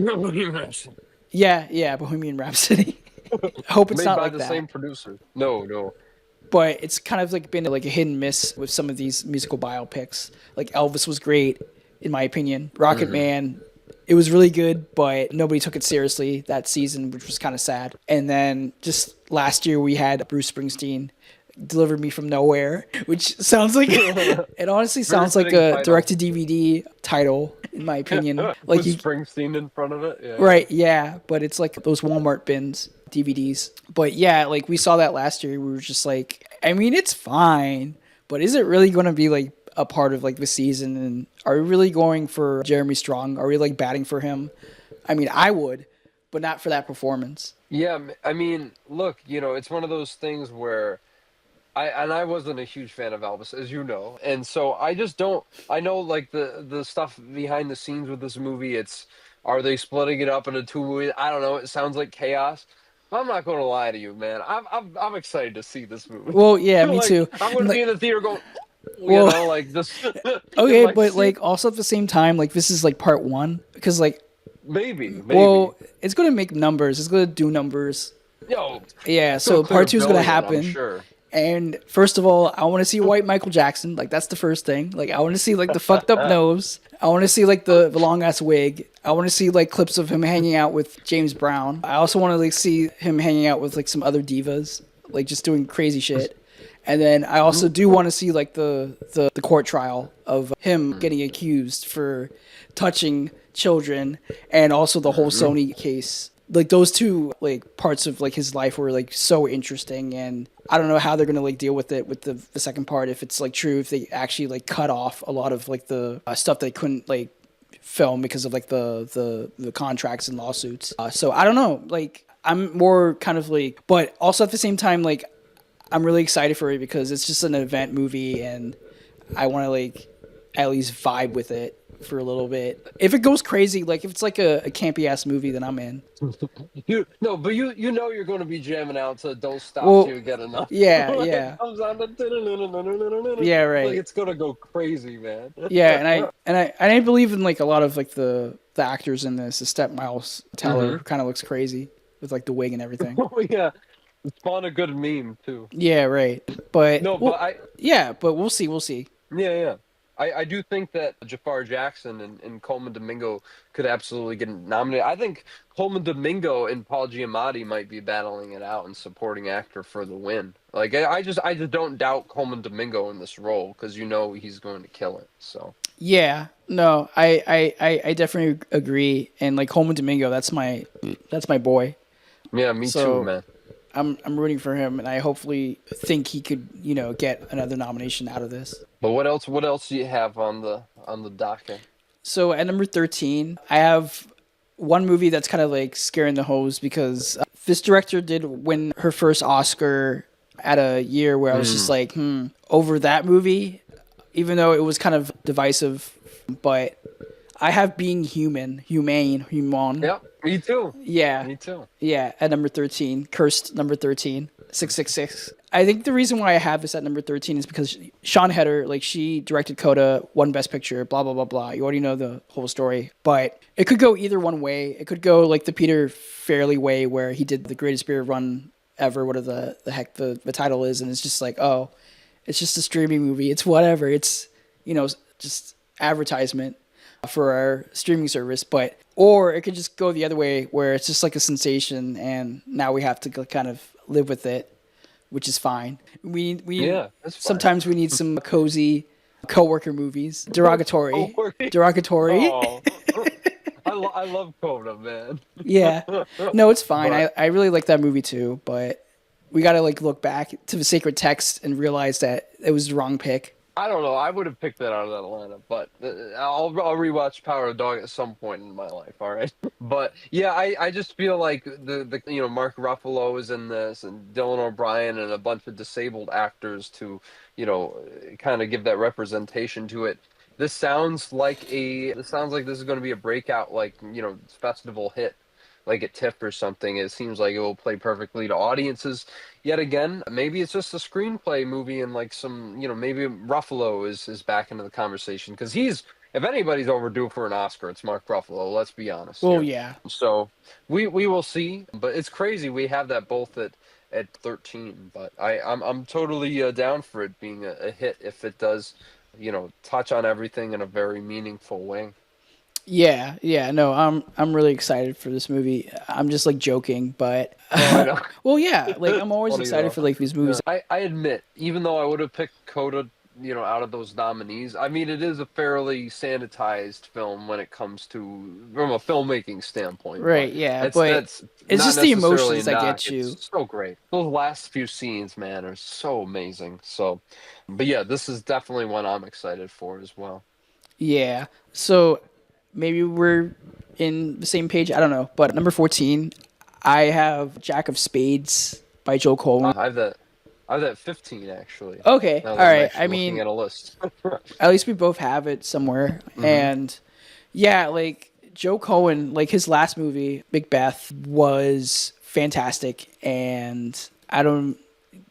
Yeah, Bohemian Rhapsody. I hope it's Made not by like the that. same producer. No. But it's kind of like been like a hit and miss with some of these musical biopics. Like Elvis was great, in my opinion. Rocket Man, it was really good, but nobody took it seriously that season, which was kind of sad. And then just last year we had Bruce Springsteen, Deliver Me from Nowhere, which sounds like it honestly sounds like fitting a title. direct-to-DVD title, in my opinion. Like With you, Springsteen in front of it. Yeah. right, yeah, but it's like those Walmart bins DVDs. But yeah, like we saw that last year. We were just like, I mean, it's fine, but is it really going to be like a part of like the season? And are we really going for Jeremy Strong? Are we like batting for him? I mean, I would, but not for that performance. Yeah, I mean, look, it's one of those things where I wasn't a huge fan of Elvis, as you know, and so I just don't. I know like the stuff behind the scenes with this movie. Are they splitting it up into two movies? I don't know. It sounds like chaos. I'm not going to lie to you, man. I'm excited to see this movie. Well, yeah, me Like, too. I'm going to be in the theater going, Well, like this. okay, like, but like also at the same time, like this is like part one because like, maybe. well, it's going to make numbers. It's going to do numbers. Yo, Yeah, it's so gonna clear part two is going to $1 billion, happen. I'm sure. And first of all, I want to see white Michael Jackson. Like that's the first thing. Like I want to see like the fucked up nose. I want to see like the long ass wig. I want to see like clips of him hanging out with James Brown. I also want to like see him hanging out with like some other divas, like just doing crazy shit. And then I also do want to see like the court trial of him getting accused for touching children, and also the whole Sony case. Like those two like parts of like his life were like so interesting, and I don't know how they're gonna like deal with it with the second part, if it's like true, if they actually like cut off a lot of like the stuff they couldn't like film because of like the contracts and lawsuits. So I don't know, like I'm more kind of like, but also at the same time like I'm really excited for it because it's just an event movie and I want to like at least vibe with it for a little bit. If it goes crazy, like if it's like a campy ass movie, then I'm in. But you know you're going to be jamming out to "Don't Stop Well, Till You Get Enough." yeah, Like, yeah. it comes on the Yeah, right. Like it's gonna go crazy, man. Yeah, and I believe in like a lot of like the actors in this. The Step Miles Teller kind of looks crazy with like the wig and everything. Oh yeah, it spawned a good meme too. Yeah, right. But No, well, but but we'll see. yeah. I do think that Jafar Jackson and Coleman Domingo could absolutely get nominated. I think Coleman Domingo and Paul Giamatti might be battling it out and supporting actor for the win. Like I just don't doubt Coleman Domingo in this role because he's going to kill it. So Yeah, no, I definitely agree. And like Coleman Domingo, that's my boy. yeah, me So- too, man. I'm rooting for him, and I hopefully think he could get another nomination out of this. But what else do you have on the docket? So at number 13, I have one movie that's kind of like scaring the hose because this director did win her first Oscar at a year where I was just like, over that movie, even though it was kind of divisive, but I have Being Humane. Yep, me too. Yeah. Me too. Yeah, at number 13. Cursed number 13. 666. I think the reason why I have this at number 13 is because Sean Heder, like she directed Coda, won Best Picture, blah, blah, blah, blah. You already know the whole story. But it could go either one way. It could go like the Peter Farrelly way where he did the greatest beer run ever, whatever the heck the title is. And it's just like, oh, it's just a streaming movie. It's whatever. It's, just advertisement for our streaming service. Or it could just go the other way where it's just like a sensation and now we have to kind of live with it, which is fine. That's fine. Sometimes we need some cozy coworker movies. Derogatory. Oh, I love Coda, man. Yeah. No, it's fine. I really like that movie too, but we got to like look back to the sacred text and realize that it was the wrong pick. I don't know. I would have picked that out of that lineup, but I'll rewatch Power of the Dog at some point in my life. All right, but yeah, I just feel like the Mark Ruffalo is in this, and Dylan O'Brien, and a bunch of disabled actors to kind of give that representation to it. This sounds like this is going to be a breakout, like festival hit, like at TIFF or something. It seems like it will play perfectly to audiences. Yet again, maybe it's just a screenplay movie, and like maybe Ruffalo is back into the conversation, because if anybody's overdue for an Oscar, it's Mark Ruffalo. Let's be honest Well, here. yeah. So we will see, but it's crazy we have that both at 13. But I'm totally down for it being a hit if it does, touch on everything in a very meaningful way. Yeah, yeah, no, I'm really excited for this movie. I'm just like joking, but I know. well, yeah, like I'm always Funny excited though. for like these movies. I admit, even though I would have picked Coda, out of those nominees, I mean, it is a fairly sanitized film when it comes to from a filmmaking standpoint. Right, But yeah, that's but that's it's not just the necessarily emotions a that knock. get you. It's so great. Those last few scenes, man, are so amazing. So, but yeah, this is definitely one I'm excited for as well. Yeah. So maybe we're in the same page. I don't know. But number 14, I have Jack of Spades by Joe Cohen. I have that 15 actually. Okay. Now All that I'm right. actually I looking mean, at a list. at least we both have it somewhere. And yeah, like Joe Cohen, like his last movie, Macbeth, was fantastic. And I don't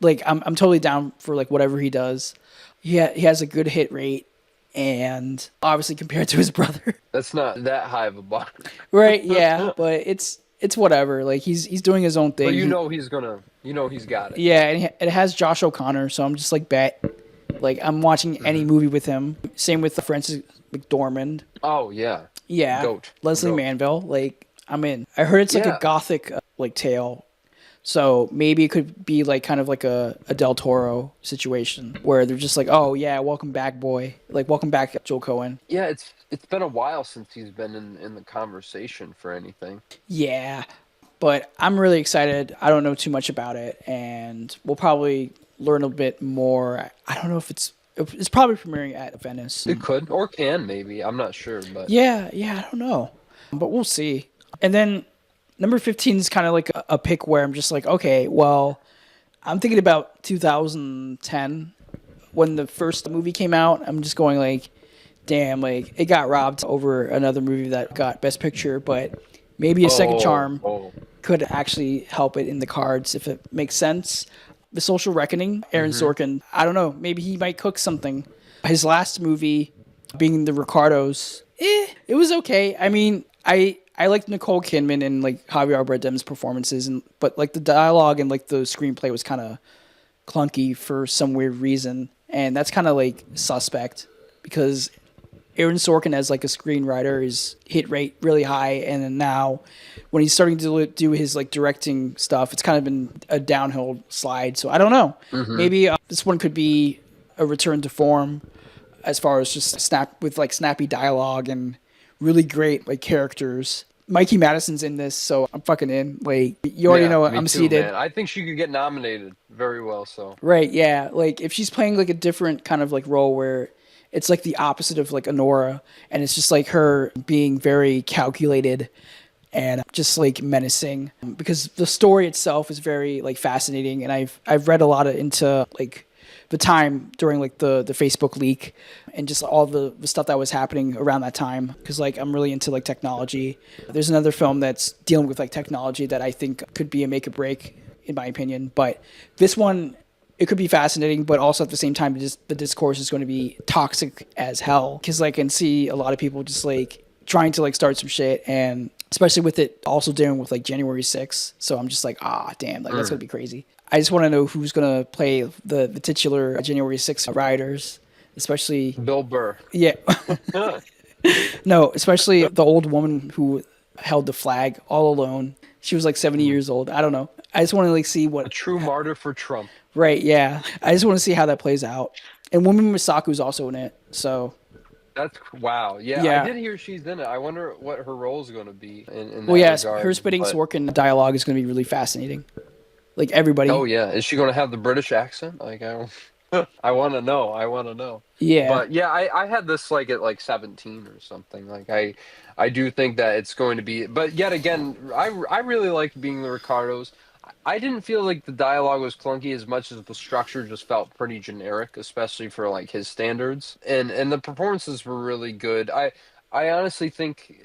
like I'm totally down for like whatever he does. He has a good hit rate, and obviously compared to his brother. That's not that high of a bar. Right, yeah, but it's whatever. Like he's doing his own thing. But he's got it. Yeah, and it has Josh O'Connor, so I'm just like bet. Like I'm watching any movie with him. Same with Francis McDormand. Oh yeah. Yeah, Goat. Leslie Goat. Manville. Like I'm in. I heard it's like Yeah. a gothic like tale. So maybe it could be like kind of like a Del Toro situation where they're just like, oh yeah, welcome back, boy. Like welcome back, Joel Cohen. Yeah, it's been a while since he's been in the conversation for anything. Yeah, but I'm really excited. I don't know too much about it, and we'll probably learn a bit more. I don't know if it's probably premiering at Venice. It could or can maybe. I'm not sure, but Yeah, I don't know, but we'll see. And then number 15 is kind of like a pick where I'm just like, okay, well, I'm thinking about 2010 when the first movie came out. I'm just going like, damn, like it got robbed over another movie that got Best Picture, but maybe a second charm could actually help it in the cards if it makes sense. The Social Reckoning, Aaron Sorkin, I don't know, maybe he might cook something. His last movie, being The Ricardos, it was okay. I mean, I liked Nicole Kidman and like Javier Bardem's performances, but like the dialogue and like the screenplay was kind of clunky for some weird reason, and that's kind of like suspect because Aaron Sorkin as like a screenwriter is hit rate really high, and then now when he's starting to do his like directing stuff, it's kind of been a downhill slide. So I don't know. Maybe this one could be a return to form as far as just snappy dialogue and really great like characters. Mikey Madison's in this, so I'm fucking in. Like you already know me I'm too, seated. Man. I think she could get nominated very well. So Right, yeah. Like if she's playing like a different kind of like role where it's like the opposite of like Honora, and it's just like her being very calculated and just like menacing, because the story itself is very like fascinating, and I've read a lot into like the time during like the Facebook leak and just all the stuff that was happening around that time, because like I'm really into like technology. There's another film that's dealing with like technology that I think could be a make or break in my opinion, but this one, it could be fascinating, but also at the same time, the discourse is going to be toxic as hell. Because like, I can see a lot of people just like trying to like start some shit, and especially with it also dealing with like January 6th. So I'm just like, damn, like that's gonna be crazy. I just want to know who's gonna play the titular January 6th rioters, especially Bill Burr. yeah, no, especially the old woman who held the flag all alone. She was like 70 years old. I don't know. I just want to like see A what. true martyr for Trump. Right, yeah. I just want to see how that plays out. And Woman Misaku's also in it, so That's wow. Yeah, Yeah. I did hear she's in it. I wonder what her role is going to be in well, that yes, regard. her spitting but- Sorkin dialogue is going to be really fascinating. like everybody. Oh yeah, is she going to have the British accent? Like I don't, I want to know. I want to know. Yeah, But yeah, I had this like at like 17 or something. Like I do think that it's going to be. But yet again, I really liked being the Ricardos. I didn't feel like the dialogue was clunky as much as the structure just felt pretty generic, especially for like his standards. And the performances were really good. I honestly think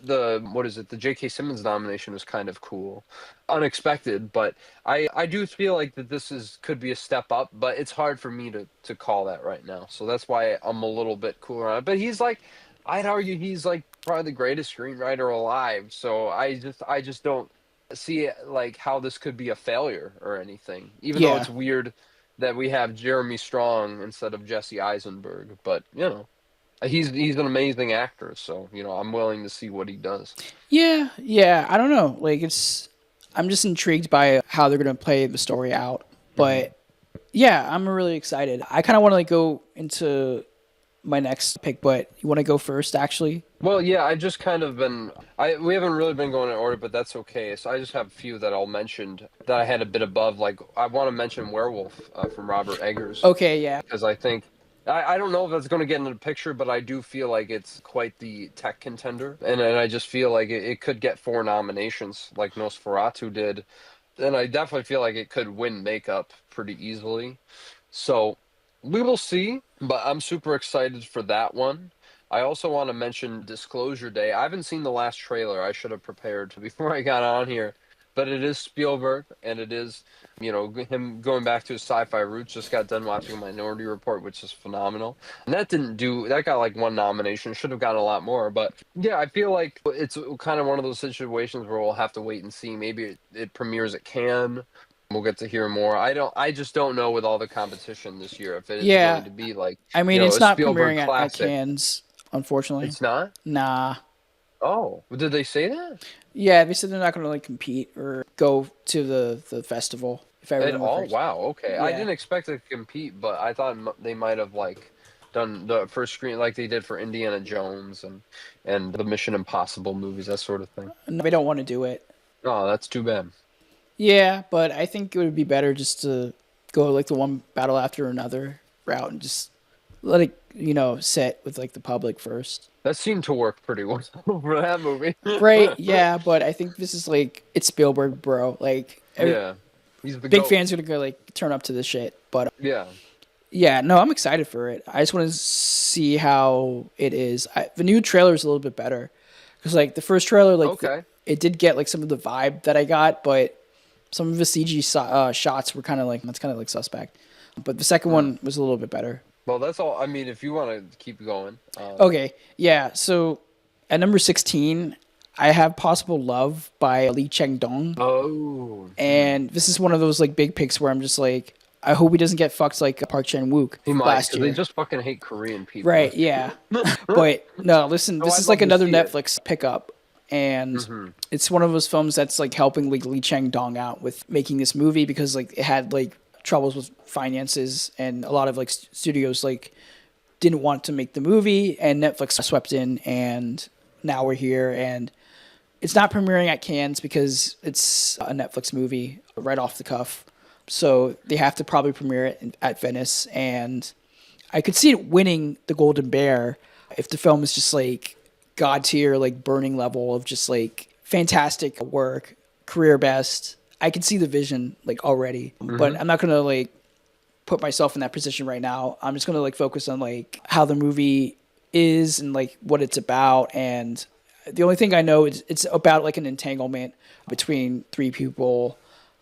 the what is it? The J.K. Simmons nomination was kind of cool, unexpected, but I do feel like that this is could be a step up, but it's hard for me to call that right now. So that's why I'm a little bit cooler on it. But he's like, I'd argue he's like probably the greatest screenwriter alive. So I just don't see like how this could be a failure or anything. Even though yeah, it's weird that we have Jeremy Strong instead of Jesse Eisenberg, but he's an amazing actor, so I'm willing to see what he does. yeah, yeah. I don't know. Like I'm just intrigued by how they're gonna play the story out. Mhm. But yeah, I'm really excited. I kind of want to like go into my next pick, but you want to go first, actually? Well, yeah, I just kind of been I we haven't really been going in order, but that's okay. So I just have a few that I'll mention that I had a bit above. Like I want to mention Werewolf from Robert Eggers Okay, yeah, because I think I don't know if that's going to get into the picture, but I do feel like it's quite the tech contender, and I just feel like it could get 4 nominations like Nosferatu did, and I definitely feel like it could win makeup pretty easily. So we will see, but I'm super excited for that one. I also want to mention Disclosure Day. I haven't seen the last trailer. I should have prepared before I got on here. But it is Spielberg, and it is, him going back to his sci-fi roots. Just got done watching Minority Report, which is phenomenal. And that got like 1 nomination. Should have gotten a lot more. But yeah, I feel like it's kind of one of those situations where we'll have to wait and see. Maybe it premieres at Cannes. We'll get to hear more. I just don't know with all the competition this year if it is yeah. going to be like, I mean, it's a not Spielberg premiering at classic. Cannes, unfortunately. It's not? Nah. Oh, did they say that? Yeah, they said they're not gonna like compete or go to the festival. If I At remember all? correctly. Wow, okay. I Yeah. didn't expect to compete, but I thought they might have like done the first screen like they did for Indiana Jones and the Mission Impossible movies, that sort of thing. No, they don't want to do it. Oh, that's too bad. Yeah, but I think it would be better just to go like the one battle after another route and just let it, sit with like the public first. That seemed to work pretty well for that movie. Right, yeah, but I think this is like it's Spielberg, bro. Like Yeah, he's the big GOAT. fans are gonna go like turn up to this shit. But Yeah. yeah, no, I'm excited for it. I just want to see how it is. The new trailer is a little bit better because like the first trailer, like Okay. it did get like some of the vibe that I got, but some of the CG shots were kind of like that's kind of like suspect. But the second Hmm. one was a little bit better. Well, that's all. I mean, if you want to keep going. Okay, yeah. So at number 16, I have Possible Love by Lee Cheng Dong, Oh. and this is one of those like big picks where I'm just like, I hope he doesn't get fucked like Park Chan Wook He might, last 'cause they year. just fucking hate Korean people. Right, yeah. But no, listen, No, this I'd is like love to another see it. Netflix pickup, and Hmm. it's one of those films that's like helping like Lee Chang Dong out with making this movie because like it had like troubles with finances and a lot of like studios like didn't want to make the movie and Netflix swept in and now we're here and it's not premiering at Cannes because it's a Netflix movie right off the cuff. So they have to probably premiere it at Venice and I could see it winning the Golden Bear if the film is just like god tier, like burning level of just like fantastic work, career best. I can see the vision like already, but I'm not gonna like put myself in that position right now. I'm just gonna like focus on like how the movie is and like what it's about. And the only thing I know is it's about like an entanglement between three people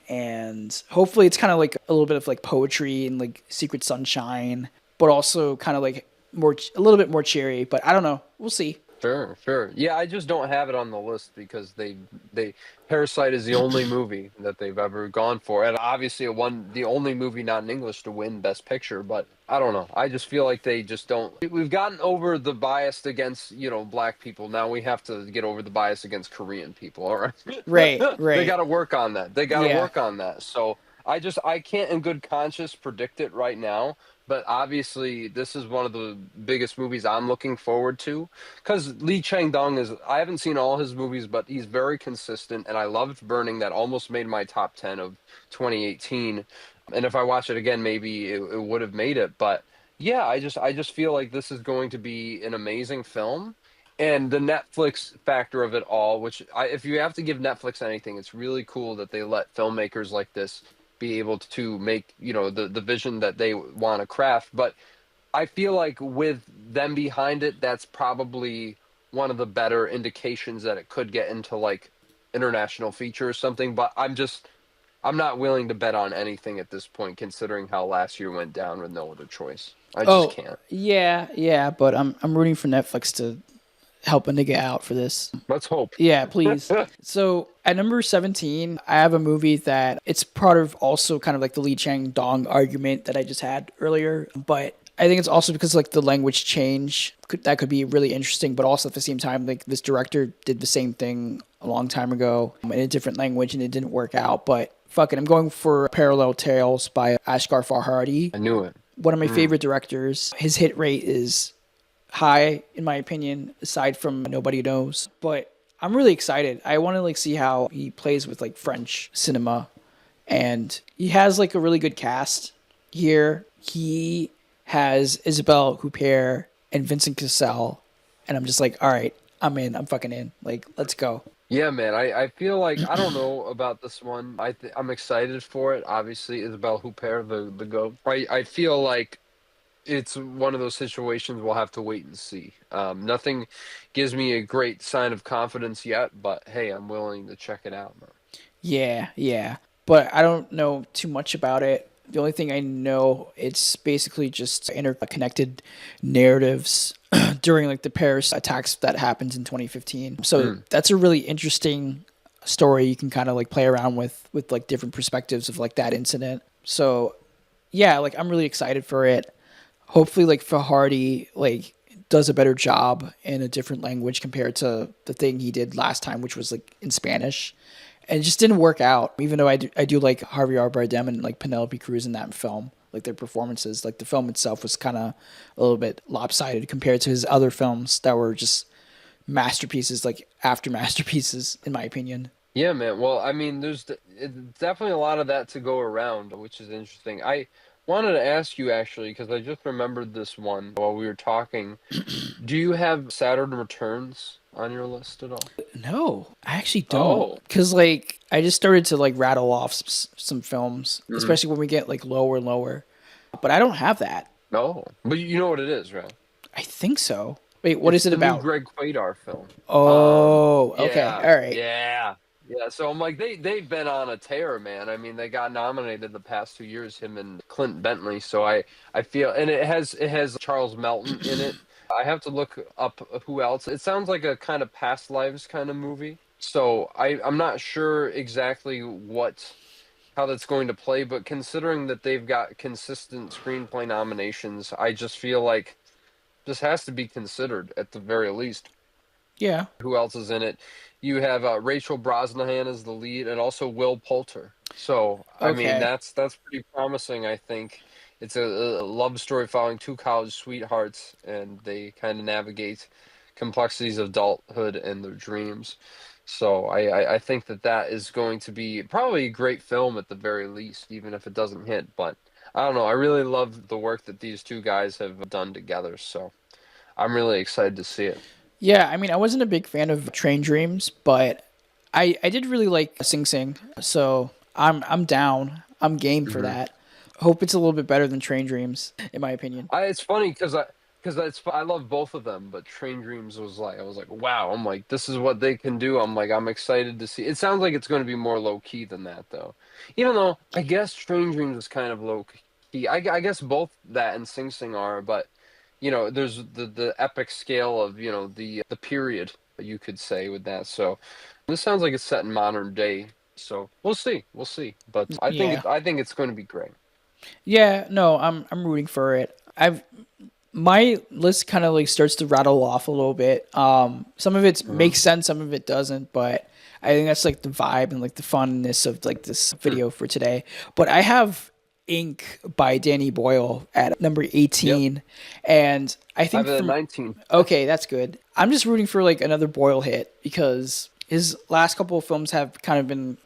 and hopefully it's kind of like a little bit of like poetry and like Secret Sunshine, but also kind of like a little bit more cheery. But I don't know. We'll see. Sure, sure. Yeah, I just don't have it on the list because they Parasite is the only movie that they've ever gone for, and obviously the only movie not in English to win Best Picture. But I don't know. I just feel like they just don't. We've gotten over the bias against black people. Now we have to get over the bias against Korean people. All right. Right, They right. got to work on that. They got to Yeah. work on that. So I can't in good conscience predict it right now, but obviously this is one of the biggest movies I'm looking forward to because Lee Chang-dong is I haven't seen all his movies, but he's very consistent, and I loved Burning. That almost made my top 10 of 2018, and if I watch it again, maybe it would have made it. But yeah, I just feel like this is going to be an amazing film. And the Netflix factor of it all, if you have to give Netflix anything, it's really cool that they let filmmakers like this be able to make, the vision that they want to craft. But I feel like with them behind it, that's probably one of the better indications that it could get into like international feature or something. But I'm not willing to bet on anything at this point, considering how last year went down with no other choice. I just Oh, can't. yeah, but I'm rooting for Netflix to help a nigga out for this. Let's hope. Yeah, please. So at number 17, I have a movie that it's part of also kind of like the Lee Chang Dong argument that I just had earlier, but I think it's also because like the language change that could be really interesting, but also at the same time, like this director did the same thing a long time ago in a different language and it didn't work out. But fuck it, I'm going for Parallel Tales by Ashghar Farhadi, I knew it. one of my favorite directors. His hit rate is high in my opinion, aside from Nobody Knows. But I'm really excited. I want to like see how he plays with like French cinema, and he has like a really good cast here. He has Isabelle Huppert and Vincent Cassel, and I'm just like, all right, I'm in. I'm fucking in. Like, let's go. Yeah, man. I feel like I don't know about this one. I'm excited for it. Obviously, Isabelle Huppert, the goat. I feel like it's one of those situations we'll have to wait and see. Nothing gives me a great sign of confidence yet, but hey, I'm willing to check it out, man. Yeah, yeah. But I don't know too much about it. The only thing I know, it's basically just interconnected narratives during like the Paris attacks that happened in 2015. So that's a really interesting story you can kind of like play around with like different perspectives of like that incident. So yeah, like I'm really excited for it. Hopefully like Fahardy like does a better job in a different language compared to the thing he did last time, which was like in Spanish. And it just didn't work out. Even though I do like Javier Bardem and like Penelope Cruz in that film, like their performances, like the film itself was kind of a little bit lopsided compared to his other films that were just masterpieces, like after masterpieces, in my opinion. Yeah, man. Well, I mean, definitely a lot of that to go around, which is interesting. I wanted to ask you actually, because I just remembered this one while we were talking. Do you have Saturn Returns on your list at all? No, I actually don't. Oh. Cause like I just started to like rattle off some films, Mhm. especially when we get like lower and lower. But I don't have that. No. But you know what it is, right? I think so. Wait, what It's is it the new about? Greg Quadar film. Oh, okay, Yeah, all right. yeah, yeah. So I'm like, they've been on a tear, man. I mean, they got nominated the past 2 years, him and Clint Bentley. So I feel, and it has Charles Melton in it. I have to look up who else. It sounds like a kind of past lives kind of movie. So I'm not sure exactly how that's going to play, but considering that they've got consistent screenplay nominations, I just feel like this has to be considered at the very least. Yeah. Who else is in it? You have Rachel Brosnahan as the lead, and also Will Poulter. So, I mean, Okay. that's pretty promising. I think it's a love story following two college sweethearts, and they kind of navigate complexities of adulthood and their dreams. So, I think that is going to be probably a great film at the very least, even if it doesn't hit. But I don't know. I really love the work that these two guys have done together. So, I'm really excited to see it. Yeah, I mean, I wasn't a big fan of Train Dreams, but I did really like Sing Sing. So I'm down. I'm game for Mhm. that. Hope it's a little bit better than Train Dreams, in my opinion. It's funny because I love both of them, but Train Dreams was like I was like, wow, I'm like this is what they can do. I'm like I'm excited to see. It sounds like it's going to be more low key than that though. Even though I guess Train Dreams is kind of low key. I guess both that and Sing Sing are, but there's the epic scale of the period you could say with that. So this sounds like it's set in modern day. So we'll see. But Yeah. I think it's going to be great. Yeah, no, I'm rooting for it. I've my list kind of like starts to rattle off a little bit. Some of it makes sense, some of it doesn't, but I think that's like the vibe and like the funness of like this video for today. But I have Ink by Danny Boyle at number 18, and I I think have it at from 19. okay, that's good. I'm just rooting for like another Boyle hit because his last couple of films have kind of been.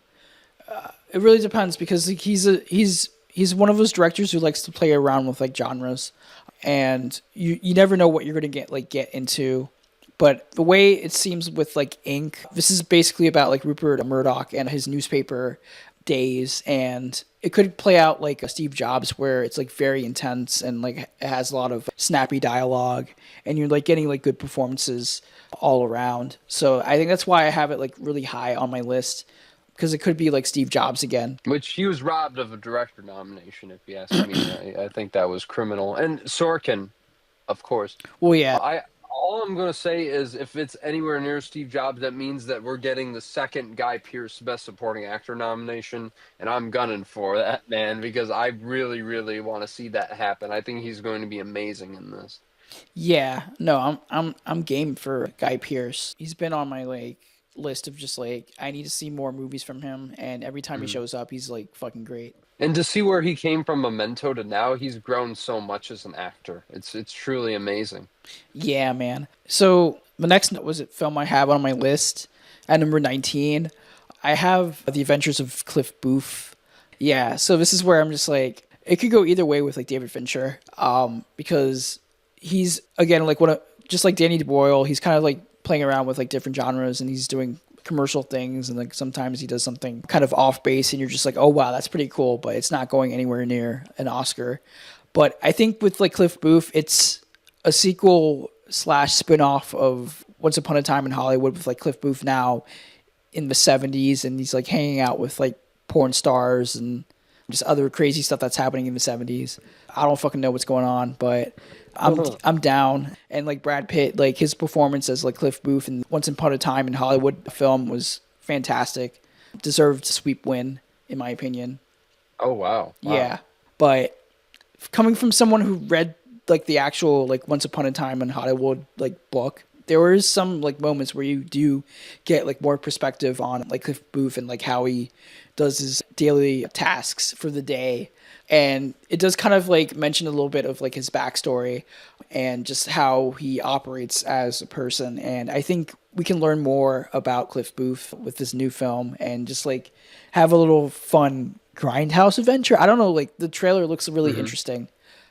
It really depends because like, he's one of those directors who likes to play around with like genres, and you never know what you're gonna get into. But the way it seems with like Ink, this is basically about like Rupert Murdoch and his newspaper days, and it could play out like a Steve Jobs where it's like very intense and like it has a lot of snappy dialogue, and you're like getting like good performances all around. So I think that's why I have it like really high on my list because it could be like Steve Jobs again. Which he was robbed of a director nomination, if you ask me. I think that was criminal. And Sorkin, of course. Well, yeah, I all I'm gonna say is if it's anywhere near Steve Jobs, that means that we're getting the second Guy Pearce Best Supporting Actor nomination, and I'm gunning for that, man, because I really, really want to see that happen. I think he's going to be amazing in this. yeah. No, I'm game for Guy Pearce. He's been on my like list of just like I need to see more movies from him, and every time he shows up, he's like fucking great. And to see where he came from Memento to now, he's grown so much as an actor. It's truly amazing. Yeah, man. So the next was it film I have on my list at number 19. I have The Adventures of Cliff Booth. Yeah, so this is where I'm just like it could go either way with like David Fincher, because he's again like just like Danny Boyle, he's kind of like playing around with like different genres and he's doing commercial things and like sometimes he does something kind of off base and you're just like, oh wow, that's pretty cool, but it's not going anywhere near an Oscar. But I think with like Cliff Booth, it's a sequel slash spin-off of Once Upon a Time in Hollywood with like Cliff Booth now in the 70s and he's like hanging out with like porn stars and just other crazy stuff that's happening in the 70s. I don't fucking know what's going on, but I'm down. And like Brad Pitt, like his performance as like Cliff Booth in Once Upon a Time in Hollywood film was fantastic. Deserved a sweep win in my opinion. Oh wow. Yeah. But coming from someone who read like the actual like Once Upon a Time in Hollywood like book, there were some like moments where you do get like more perspective on like Cliff Booth and like how he does his daily tasks for the day. And it does kind of like mention a little bit of like his backstory and just how he operates as a person. And I think we can learn more about Cliff Booth with this new film and just like have a little fun grindhouse adventure. I don't know, like the trailer looks really interesting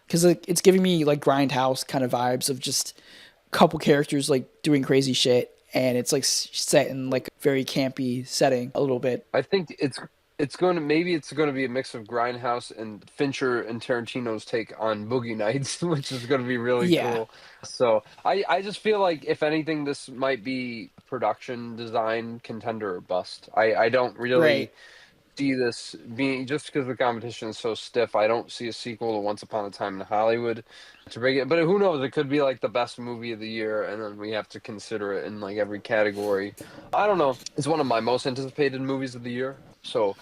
because like, it's giving me like grindhouse kind of vibes of just a couple characters like doing crazy shit. And it's like set in like a very campy setting a little bit. I think it's going to be a mix of Grindhouse and Fincher and Tarantino's take on Boogie Nights, which is going to be really cool. So I just feel like if anything, this might be production design contender or bust. I don't really Right. see this being just because the competition is so stiff. I don't see a sequel to Once Upon a Time in Hollywood to bring it. But who knows? It could be like the best movie of the year, and then we have to consider it in like every category. I don't know. It's one of my most anticipated movies of the year. So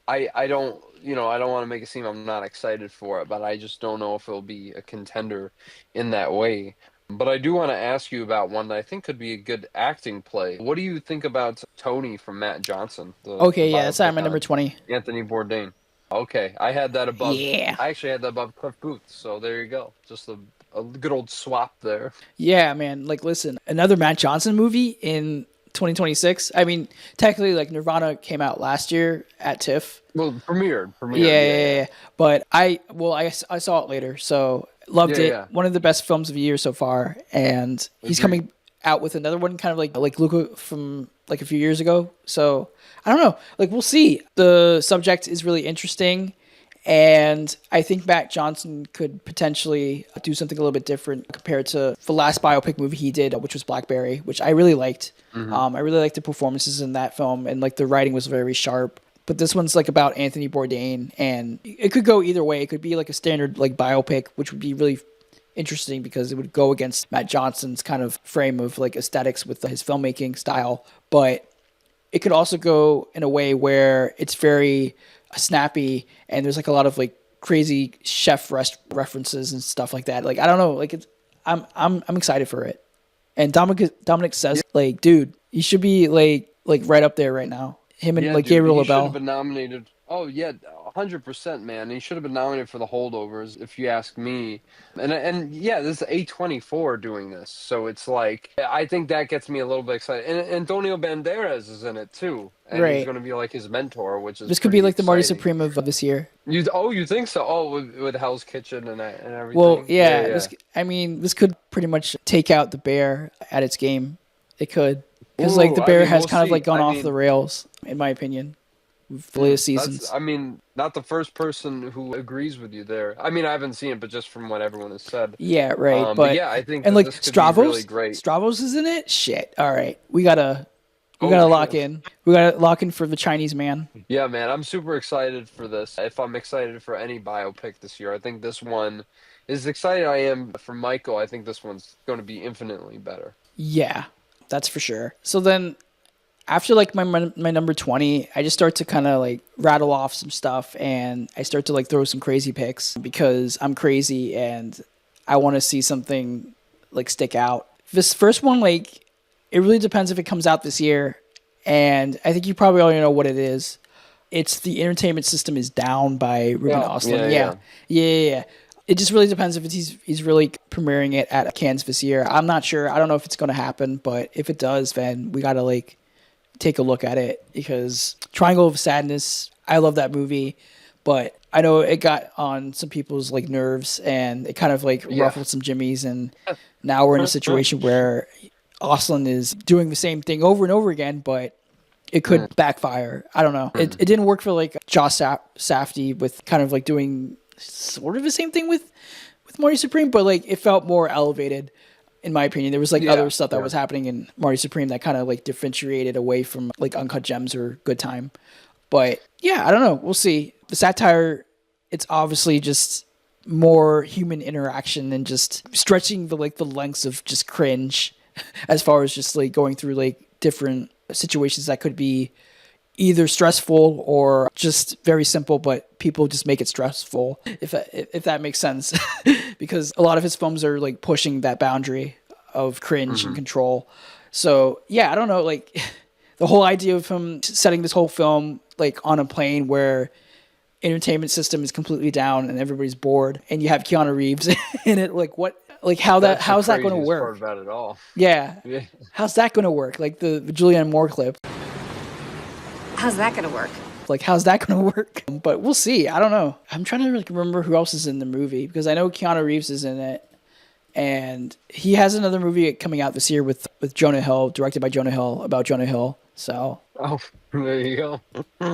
I don't I don't want to make it seem I'm not excited for it, but I just don't know if it'll be a contender in that way. But I do want to ask you about one that I think could be a good acting play. What do you think about Tony from Matt Johnson? Okay, The yeah, that's at my biopic number on 20. Anthony Bourdain. Okay, I had that above. Yeah. I actually had that above Cliff Booth. So there you go. Just a good old swap there. Yeah, man. Like, listen, another Matt Johnson movie in 2026. I mean, technically, like Nirvana came out last year at TIFF. Well, premiered. Yeah. But I saw it later, so loved Yeah, it. yeah. One of the best films of the year so far, and he's Agreed. coming out with another one, kind of like Luca from like a few years ago. So I don't know. Like, we'll see. The subject is really interesting. And I think Matt Johnson could potentially do something a little bit different compared to the last biopic movie he did, which was Blackberry, which I really liked. I really liked the performances in that film, and like the writing was very sharp. But this one's like about Anthony Bourdain, and it could go either way. It could be like a standard like biopic, which would be really interesting because it would go against Matt Johnson's kind of frame of like aesthetics with his filmmaking style. But it could also go in a way where it's very snappy and there's like a lot of like crazy chef references and stuff like that. Like I don't know, like I'm excited for it. And Dominic says like, dude, you should be like right up there right now. Him and Yeah, like dude, Gabriel he should have LaBelle. been nominated. Oh yeah, 100%, man. He should have been nominated for the Holdovers, if you ask me. And yeah, this is A24 doing this, so it's like I think that gets me a little bit excited. And Antonio Banderas is in it too, and he's Right. going to be like his mentor, which is This could be pretty like the Marty exciting. Supreme of this year. You think so? Oh, with Hell's Kitchen and Well, everything. Yeah, yeah, yeah. I mean, this could pretty much take out the Bear at its game. It could, because like Ooh, the I Bear mean, has we'll kind of like see. gone I off the mean, rails, in my opinion, with the latest that's, seasons. I mean, not the first person who agrees with you there. I mean, I haven't seen it, but just from what everyone has said. Yeah, right. But But yeah, I think and that like this could be really great. Stravos is in it. Shit. All right, we gotta Oh lock shit. in. We gotta lock in for the Chinese man. Yeah, man, I'm super excited for this. If I'm excited for any biopic this year, I think this one, as excited I am for Michael, I think this one's going to be infinitely better. Yeah, that's for sure. So then after like my number 20, I just start to kind of like rattle off some stuff and I start to like throw some crazy picks because I'm crazy and I want to see something like stick out. This first one, like, it really depends if it comes out this year, and I think you probably already know what it is. It's The Entertainment System is Down by Ruben Yeah, Ostlund. yeah, Yeah. yeah. Yeah. It just really depends if he's really premiering it at Cannes this year. I'm not sure. I don't know if it's going to happen, but if it does, then we got to like take a look at it because Triangle of Sadness, I love that movie, but I know it got on some people's like nerves and it kind of like Yeah. ruffled some jimmies, and now we're in a situation where Ostlund is doing the same thing over and over again, but it could backfire. I don't know. It didn't work for like Josh Safdie with kind of like doing sort of the same thing with Marty Supreme, but like it felt more elevated in my opinion. There was like Yeah, other stuff that yeah. was happening in Marty Supreme that kind of like differentiated away from like Uncut Gems or Good Time. But yeah, I don't know. We'll see. The satire, it's obviously just more human interaction and just stretching the lengths of just cringe as far as just like going through like different situations that could be either stressful or just very simple, but people just make it stressful, if that makes sense. Because a lot of his films are like pushing that boundary of cringe and control. So yeah, I don't know, like the whole idea of him setting this whole film like on a plane where entertainment system is completely down and everybody's bored and you have Keanu Reeves in it, like what, like how's that going to craziest work? part about it all. Yeah. Yeah. How's that going to work? Like the Julianne Moore clip. How's that gonna work? Like, how's that going to work? But we'll see. I don't know. I'm trying to like remember who else is in the movie because I know Keanu Reeves is in it, and he has another movie coming out this year with Jonah Hill, directed by Jonah Hill, about Jonah Hill. So Oh, there you go.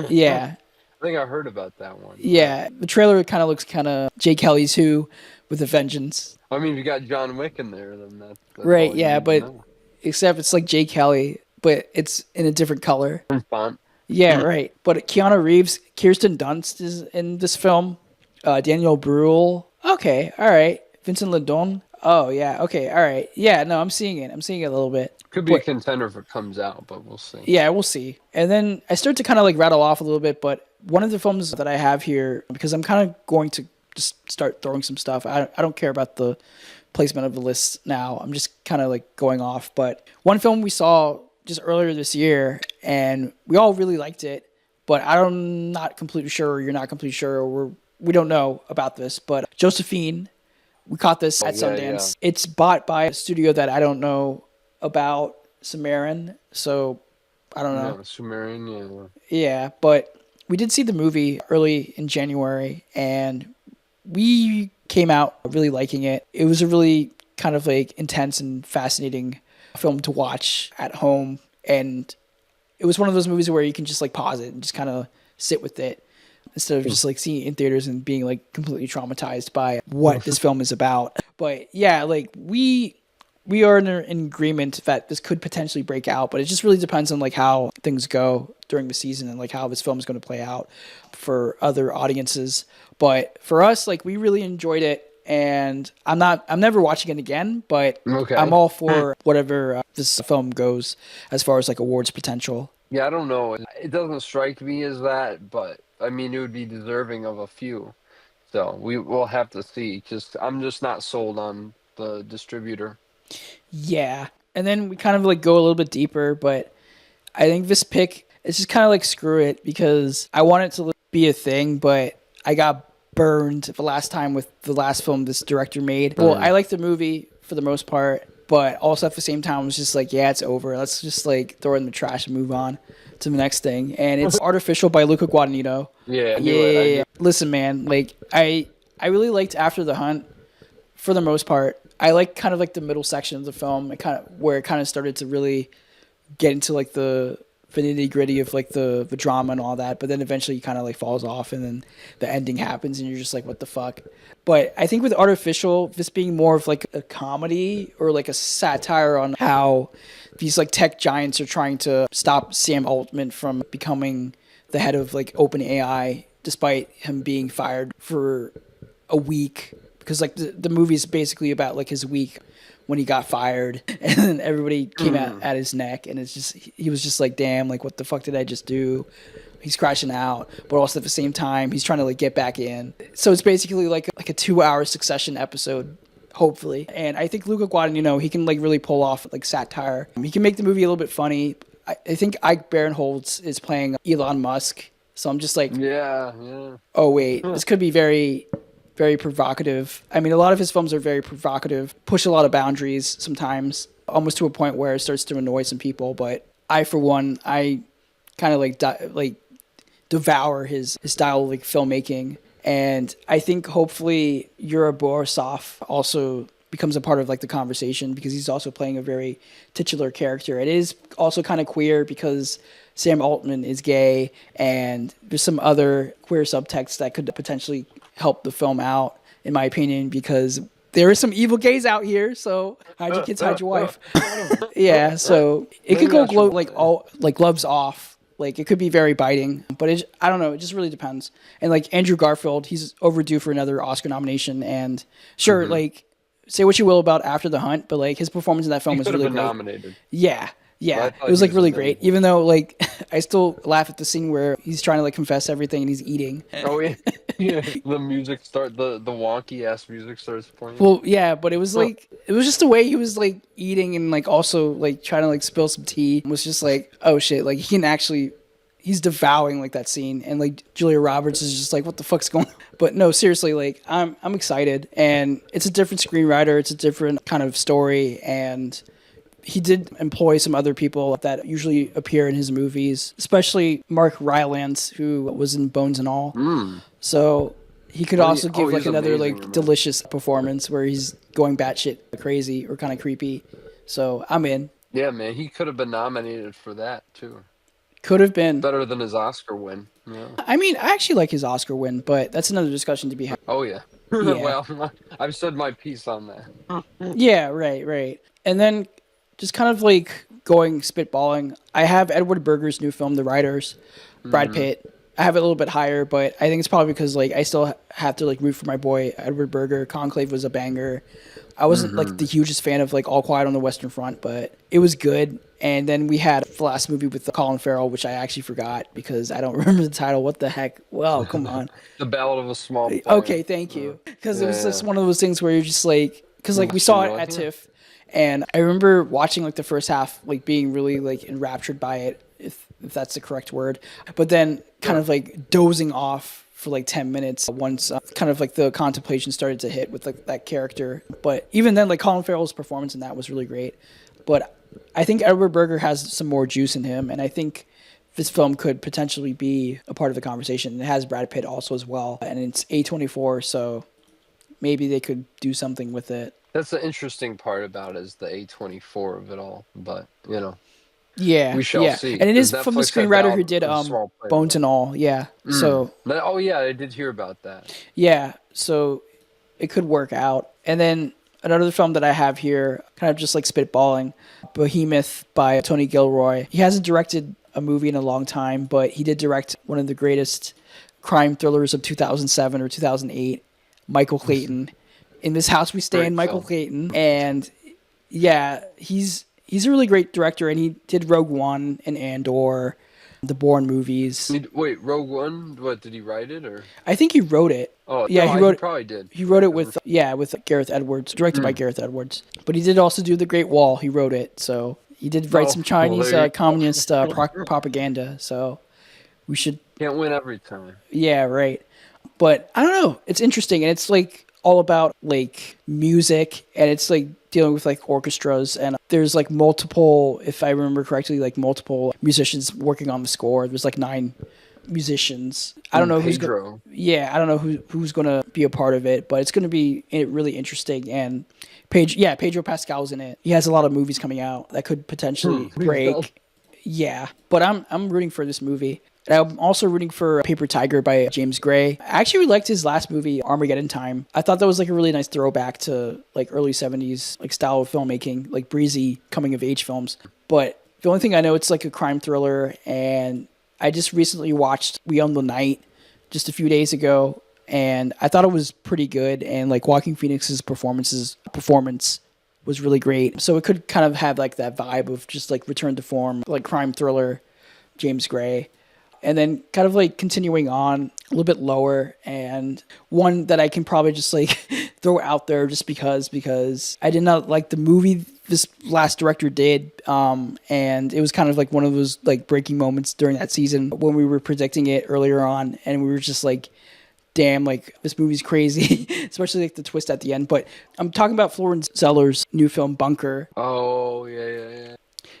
yeah, I think I heard about that one. yeah. The trailer kind of looks kind of Jay Kelly's Who with a vengeance, I mean, if you got John Wick in there, then that's right? all you Yeah, need to but know. except it's like Jay Kelly, but it's in a different color. Font. Yeah, right. But Keanu Reeves, Kirsten Dunst is in this film. Daniel Bruhl. Okay, all right. Vincent Lindon. Oh yeah. Okay, all right. Yeah, no, I'm seeing it. I'm seeing it a little bit. Could be a But- contender if it comes out, but we'll see. Yeah, we'll see. And then I start to kind of like rattle off a little bit, but one of the films that I have here, because I'm kind of going to just start throwing some stuff. I don't care about the placement of the list now. I'm just kind of like going off. But one film we saw just earlier this year, and we all really liked it, but I'm not completely sure, you're not completely sure, or we don't know about this, but Josephine, we caught this at yeah, Sundance. It's bought by a studio that I don't know about, Sumerian, so I don't know. Yeah, Sumerian, yeah. Yeah, but we did see the movie early in January, and we came out really liking it. It was a really kind of like intense and fascinating film to watch at home, and it was one of those movies where you can just like pause it and just kind of sit with it instead of just like seeing it in theaters and being like completely traumatized by what this film is about. But yeah, like we are in agreement that this could potentially break out, but it just really depends on like how things go during the season and like how this film is going to play out for other audiences. But for us, like we really enjoyed it, and I'm never watching it again, but Okay. I'm all for whatever this film goes as far as like awards potential. Yeah, I don't know. It doesn't strike me as that, but I mean, it would be deserving of a few. So we'll have to see. I'm just not sold on the distributor. Yeah. And then we kind of like go a little bit deeper, but I think this pick is just kind of like screw it because I want it to be a thing, but I got burned the last time with the last film this director made. Well, I like the movie for the most part, but also at the same time, it was just like, yeah, it's over. Let's just like throw it in the trash and move on to the next thing. And it's Artificial by Luca Guadagnino. Yeah, I knew it. Yeah. Listen, man, like I really liked After the Hunt for the most part. I like kind of like the middle section of the film, where it kind of started to really get into like the nitty gritty of like the drama and all that, but then eventually he kind of like falls off and then the ending happens and you're just like, what the fuck? But I think with Artificial, this being more of like a comedy or like a satire on how these like tech giants are trying to stop Sam Altman from becoming the head of like OpenAI, despite him being fired for a week, because like the movie is basically about like his week when he got fired, and then everybody came at his neck, and it's just he was just like, damn, like what the fuck did I just do? He's crashing out, but also at the same time he's trying to like get back in. So it's basically like a 2-hour Succession episode, hopefully. And I think Luca Guadagnino, he can like really pull off like satire. He can make the movie a little bit funny. I think Ike Barinholtz is playing Elon Musk, so I'm just like, Yeah. oh wait, this could be very, very provocative. I mean, a lot of his films are very provocative, push a lot of boundaries sometimes, almost to a point where it starts to annoy some people. But I, for one, I kind of like devour his style of like filmmaking. And I think hopefully Yura Borisov also becomes a part of like the conversation because he's also playing a very titular character. It is also kind of queer because Sam Altman is gay, and there's some other queer subtext that could potentially help the film out, in my opinion, because there are some evil gays out here. So hide your kids, hide your wife. Yeah, so it could go like gloves off. Like it could be very biting, but I don't know. It just really depends. And like Andrew Garfield, he's overdue for another Oscar nomination. And sure, like say what you will about After the Hunt, but like his performance in that film was really been great. Nominated. Yeah. I It thought was he like really was great, even though like I still laugh at the scene where he's trying to like confess everything and he's eating. Oh yeah, yeah. The music the wonky ass music starts playing. Well, yeah, but it was like it was just the way he was like eating and like also like trying to like spill some tea. It was just like, oh shit, like he can actually he's devouring like that scene, and like Julia Roberts is just like, what the fuck's going on? But no, seriously, like I'm excited, and it's a different screenwriter, it's a different kind of story, and he did employ some other people that usually appear in his movies, especially Mark Rylance, who was in Bones and All. So he could also give like he's another amazing, like delicious performance where he's going batshit crazy or kind of creepy. So I'm in. Yeah, man, he could have been nominated for that too. Could have been. Better than his Oscar win. Yeah. I mean, I actually like his Oscar win, but that's another discussion to be had. Oh yeah. Yeah. Well, I've said my piece on that. Yeah, right. And then just kind of like going spitballing, I have Edward Berger's new film, The Riders, Brad Pitt. I have it a little bit higher, but I think it's probably because like I still have to like root for my boy Edward Berger. Conclave was a banger. I wasn't like the hugest fan of like All Quiet on the Western Front, but it was good. And then we had the last movie with Colin Farrell, which I actually forgot because I don't remember the title. What the heck? Well, come on. The Ballad of a Small Planet. Okay, thank you. Because it was just one of those things where you're just like, because like we saw it at TIFF, and I remember watching like the first half, like being really like enraptured by it, if that's the correct word, but then kind of like dozing off for like 10 minutes once kind of like the contemplation started to hit with like that character. But even then, like Colin Farrell's performance in that was really great. But I think Edward Berger has some more juice in him, and I think this film could potentially be a part of the conversation. It has Brad Pitt also as well, and it's A24, so maybe they could do something with it. That's the interesting part about it, is the A24 of it all. But you know, yeah, we shall see. And it is Netflix from the had screenwriter who Ballad did of a Small Planet. Bones and All. Yeah, so Oh yeah, I did hear about that. yeah, so it could work out. And then another film that I have here, kind of just like spitballing, Behemoth by Tony Gilroy. He hasn't directed a movie in a long time, but he did direct one of the greatest crime thrillers of 2007 or 2008, Michael Clayton. In This House We Stand, Michael Clayton. And yeah, he's a really great director, and he did Rogue One and Andor. the Bourne movies. Wait, Rogue One? What, did he write it or? I think he wrote it. Oh, yeah, no, he wrote. probably did. He wrote it with Gareth Edwards, directed by Gareth Edwards. But he did also do The Great Wall. He wrote it, so he did write some Chinese communist propaganda. So we should. Can't win every time. Yeah, right. But I don't know. It's interesting, and it's like all about like music, and it's like dealing with like orchestras, and there's like multiple, if I remember correctly, like multiple musicians working on the score. There's like 9 musicians. I don't know Pedro. I don't know who's gonna be a part of it, but it's gonna be really interesting. And Pedro Pascal's in it. He has a lot of movies coming out that could potentially break. Yeah, but I'm rooting for this movie. And I'm also rooting for Paper Tiger by James Gray. I actually really liked his last movie, Armageddon Time. I thought that was like a really nice throwback to like early 70s like style of filmmaking, like breezy coming of age films. But the only thing I know, it's like a crime thriller, and I just recently watched We Own the Night just a few days ago, and I thought it was pretty good, and like Joaquin Phoenix's performance was really great. So it could kind of have like that vibe of just like return to form, like crime thriller, James Gray. And then kind of like continuing on a little bit lower, and one that I can probably just like throw out there just because I did not like the movie this last director did, and it was kind of like one of those like breaking moments during that season when we were predicting it earlier on, and we were just like, damn, like this movie's crazy, especially like the twist at the end. But I'm talking about Florence Zeller's new film Bunker. Oh, yeah.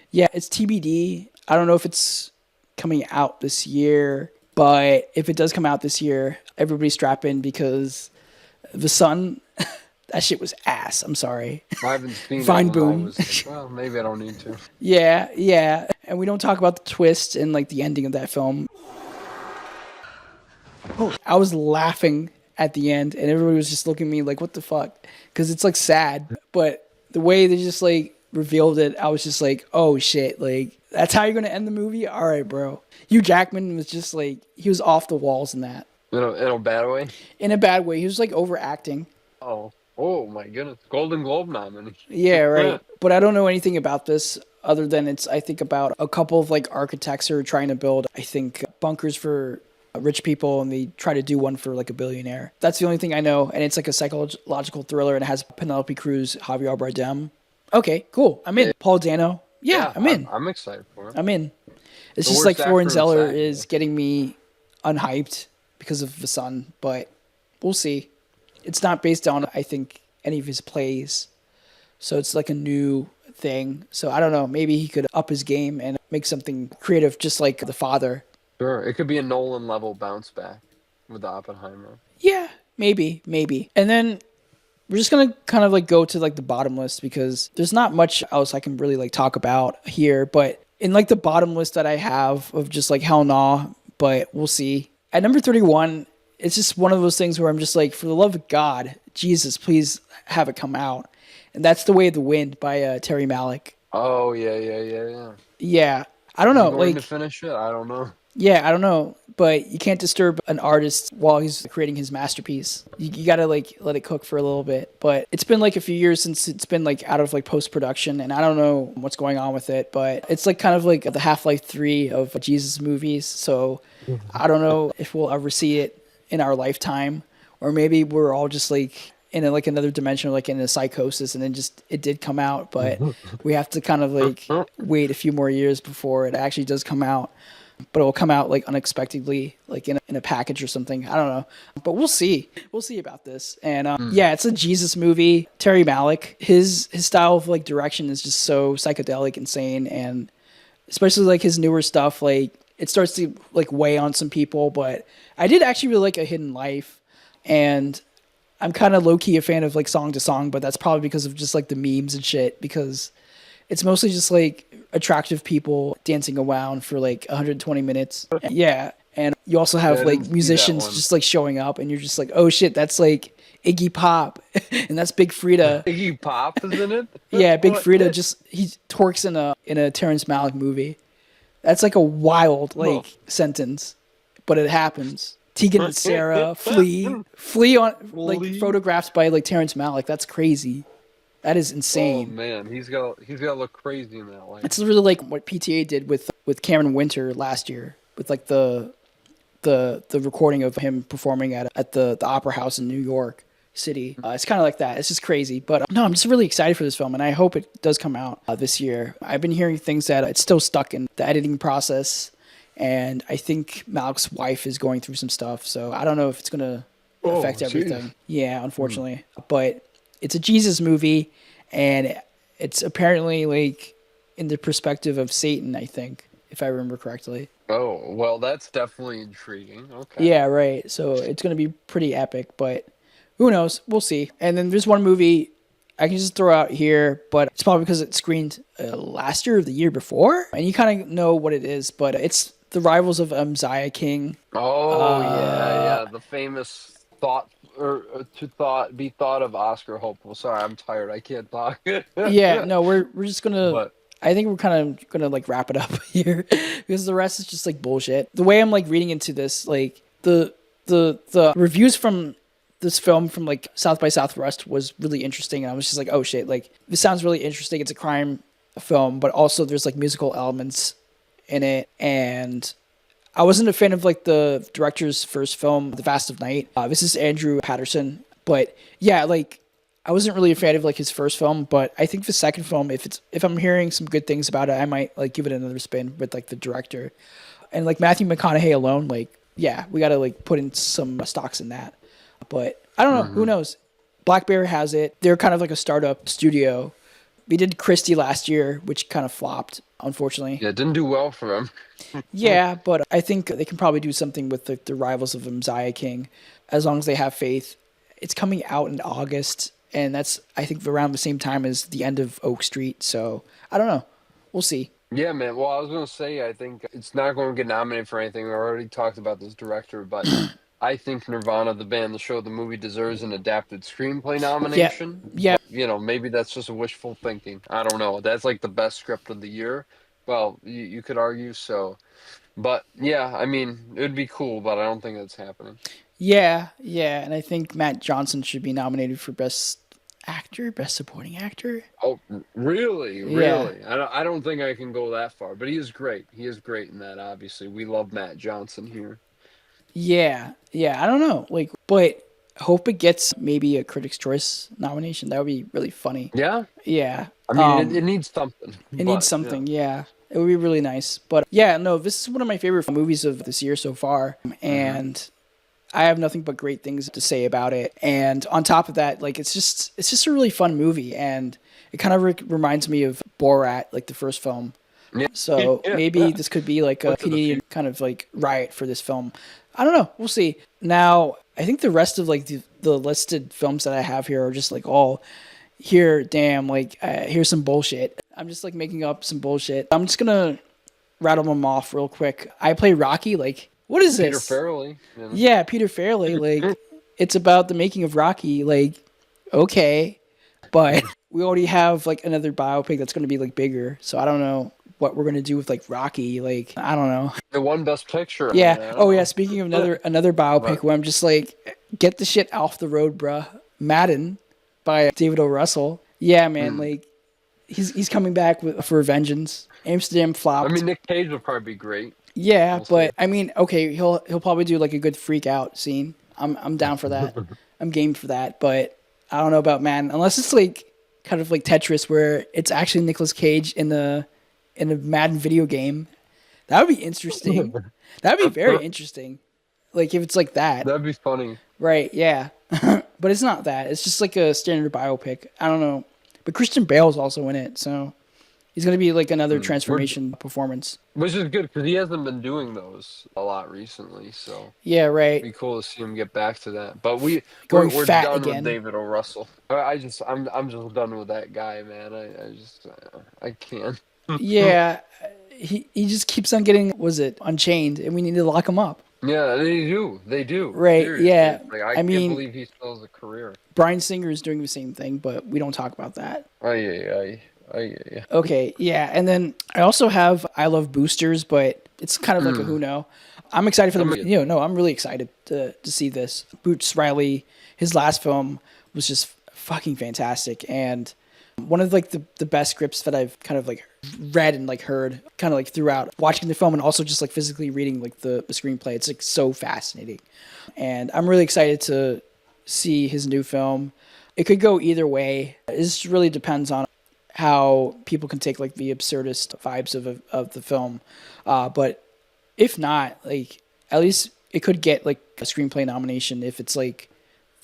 Yeah, it's TBD. I don't know if it's coming out this year, but if it does come out this year, everybody strap in, because The Sun, that shit was ass. I'm sorry. I haven't seen Fine it. Boom. Well, maybe I don't need to. Yeah. And we don't talk about the twist and like the ending of that film. I was laughing at the end, and everybody was just looking at me like, what the fuck? Because it's like sad, but the way they just like revealed it, I was just like, oh shit, like that's how you're gonna end the movie? All right, bro. Hugh Jackman was just like, he was off the walls in that. In a bad way? In a bad way. He was like overacting. Oh my goodness. Golden Globe nominee. Yeah, right. But I don't know anything about this other than it's, I think, about a couple of like architects who are trying to build, I think, bunkers for rich people, and they try to do one for like a billionaire. That's the only thing I know, and it's like a psychological thriller, and it has Penelope Cruz, Javier Bardem. Okay, cool. I'm in. Paul Dano. Yeah, I'm in. I'm excited for it. I'm in. It's just like Florence Zeller is getting me unhyped because of The Sun, but we'll see. It's not based on, I think, any of his plays, so it's like a new thing. So I don't know. Maybe he could up his game and make something creative, just like The Father. Sure, it could be a Nolan level bounce back with Oppenheimer. Yeah, maybe. And then we're just gonna kind of like go to like the bottom list, because there's not much else I can really like talk about here. But in like the bottom list that I have of just like hell nah, but we'll see. At number 31, it's just one of those things where I'm just like, for the love of God, Jesus, please have it come out. And that's The Way of the Wind by Terry Malick. Oh yeah. Yeah, I don't know. Going like to finish it? I don't know. Yeah, I don't know, but you can't disturb an artist while he's creating his masterpiece. You gotta like let it cook for a little bit. But it's been like a few years since it's been like out of like post-production, and I don't know what's going on with it, but it's like kind of like the Half-Life 3 of Jesus movies. So I don't know if we'll ever see it in our lifetime, or maybe we're all just like in a, like another dimension, like in a psychosis, and then just it did come out, but we have to kind of like wait a few more years before it actually does come out. But it will come out like unexpectedly, like in a package or something. I don't know, but we'll see. We'll see about this. And yeah, it's a Jesus movie. Terry Malick, his style of like direction is just so psychedelic, insane, and especially like his newer stuff. Like it starts to like weigh on some people, but I did actually really like A Hidden Life, and I'm kind of low key a fan of like Song to Song, but that's probably because of just like the memes and shit, because it's mostly just like attractive people dancing around for like 120 minutes. Yeah. And you also have like musicians just like showing up, and you're just like, oh shit, that's like Iggy Pop and that's Big Frida. Iggy Pop is in it? Yeah, Big Frida just he twerks in a Terrence Malick movie. That's like a wild like sentence, but it happens. Tegan and Sarah, Flea on like photographs by like Terrence Malick. That's crazy. That is insane. Oh man, he's got to look crazy in that light. It's really like what PTA did with with Cameron Winter last year with like the recording of him performing at the Opera House in New York City. It's kind of like that. It's just crazy. But no, I'm just really excited for this film, and I hope it does come out this year. I've been hearing things that it's still stuck in the editing process, and I think Malik's wife is going through some stuff. So I don't know if it's going to affect everything. Yeah, unfortunately. But it's a Jesus movie, and it's apparently like in the perspective of Satan, I think, if I remember correctly. Oh, well, that's definitely intriguing. Okay. Yeah, right. So it's going to be pretty epic, but who knows? We'll see. And then there's one movie I can just throw out here, but it's probably because it screened last year or the year before, and you kind of know what it is, but it's The Rivals of Messiah King. Oh, yeah. The famous be thought of Oscar hopeful. Sorry, I'm tired. I can't talk. Yeah, no, we're just going to... But I think we're kind of gonna like wrap it up here because the rest is just like bullshit. The way I'm like reading into this, like the reviews from this film from like South by Southwest was really interesting, and I was just like, oh shit, like this sounds really interesting. It's a crime film, but also there's like musical elements in it, and I wasn't a fan of like the director's first film, The Fast of Night. This is Andrew Patterson, but yeah, like. I wasn't really a fan of like his first film, but I think the second film, if I'm hearing some good things about it, I might like give it another spin with like the director, and like Matthew McConaughey alone, like yeah, we got to like put in some stocks in that. But I don't know, who knows? Black Bear has it. They're kind of like a startup studio. We did Christie last year, which kind of flopped, unfortunately. yeah, it didn't do well for him. Yeah, but I think they can probably do something with the Rivals of Messiah King, as long as they have faith. It's coming out in August. And that's, I think, around the same time as the end of Oak Street. So, I don't know. We'll see. Yeah, man. Well, I was going to say, I think it's not going to get nominated for anything. We already talked about this director, but I think Nirvana, the band, the show, the movie deserves an adapted screenplay nomination. Yeah. You know, maybe that's just a wishful thinking. I don't know. That's like the best script of the year. Well, you could argue so. But, yeah, I mean, it would be cool, but I don't think that's happening. Yeah. And I think Matt Johnson should be nominated for Best Actor, Best Supporting Actor. Oh, really? Yeah. Really? I don't think I can go that far, but he is great. He is great in that, obviously. We love Matt Johnson here. Yeah. I don't know. Like, but hope it gets maybe a Critics' Choice nomination. That would be really funny. Yeah? Yeah. I mean, it needs something. It needs something, yeah. It would be really nice. But yeah, no, this is one of my favorite movies of this year so far. And I have nothing but great things to say about it. And on top of that, like it's just a really fun movie, and it kind of reminds me of Borat, like the first film. Yeah. So maybe this could be like a Canadian kind of like riot for this film. I don't know. We'll see. Now, I think the rest of like the listed films that I have here are just like all here. Damn, like here's some bullshit. I'm just like making up some bullshit. I'm just gonna rattle them off real quick. I Play Rocky. Like, what is Peter this? Farrelly. Yeah, Peter Farrelly. Like, it's about the making of Rocky. Like, okay, but we already have like another biopic that's gonna be like bigger. So I don't know what we're gonna do with like Rocky. Like, I don't know. The one Best Picture. Yeah. I don't Oh know. yeah. Speaking of another biopic, where I'm just like, get the shit off the road, bruh. Madden by David O. Russell. Yeah, man. Like, he's coming back for Vengeance. Amsterdam flopped. I mean, Nick Cage would probably be great. Yeah, We'll but see. I mean, okay, he'll probably do like a good freak out scene. I'm down for that. I'm game for that. But I don't know about Madden, unless it's like kind of like Tetris, where it's actually Nicolas Cage in the Madden video game. That would be interesting. That would be very interesting. Like if it's like that, That'd be funny. right? Yeah, but it's not that. It's just like a standard biopic. I don't know, but Christian Bale's also in it, so he's gonna be like another transformation performance. Which is good because he hasn't been doing those a lot recently, so Yeah, right. it'd be cool to see him get back to that. But Going we're fat done again. with David O. Russell. I'm just done with that guy, man. I can't. Yeah, he just keeps on getting, was it Unchained, and we need to lock him up. Yeah, they do. Right, Seriously. yeah. Like, I I mean- can't believe he still has a career. Brian Singer is doing the same thing, but we don't talk about that. Ay. Okay, yeah, and then I also have I Love Boosters, but it's kind of like a who know. I'm excited for the I'm really excited to see this. Boots Riley, his last film was just fucking fantastic, and One of like the best scripts that I've kind of like read and like heard kind of like throughout watching the film, and also just like physically reading like the screenplay. It's like so fascinating. And I'm really excited to see his new film. It could go either way. It just really depends on how people can take like the absurdist vibes of the film. But if not, like at least it could get like a screenplay nomination if it's like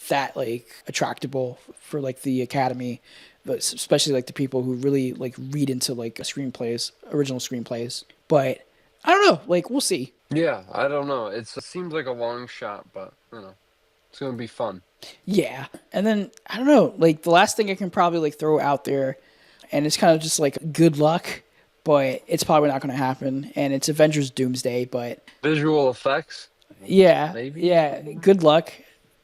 that like attractable for like the Academy, but especially like the people who really like read into like screenplays, original screenplays. But I don't know, like we'll see. Yeah, I don't know. It seems like a long shot, but it's gonna be fun. Yeah. And then I don't know, like the last thing I can probably like throw out there, and it's kind of just like good luck, but it's probably not going to happen. And it's Avengers Doomsday, but Visual effects, yeah, maybe. yeah, good luck.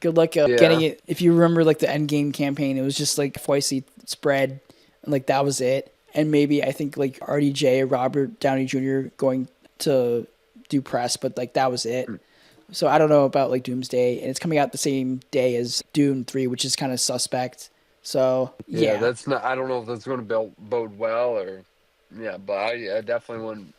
Good luck Yeah. getting it. If you remember like the Endgame campaign, it was just like twice spread, and like that was it. And maybe I think like RDJ, Robert Downey Jr. going to do press, but like that was it. So I don't know about like Doomsday, and it's coming out the same day as Dune 3, which is kind of suspect. So Yeah, yeah, that's not. I don't know if that's going to bode well or. Yeah, but I definitely wouldn't.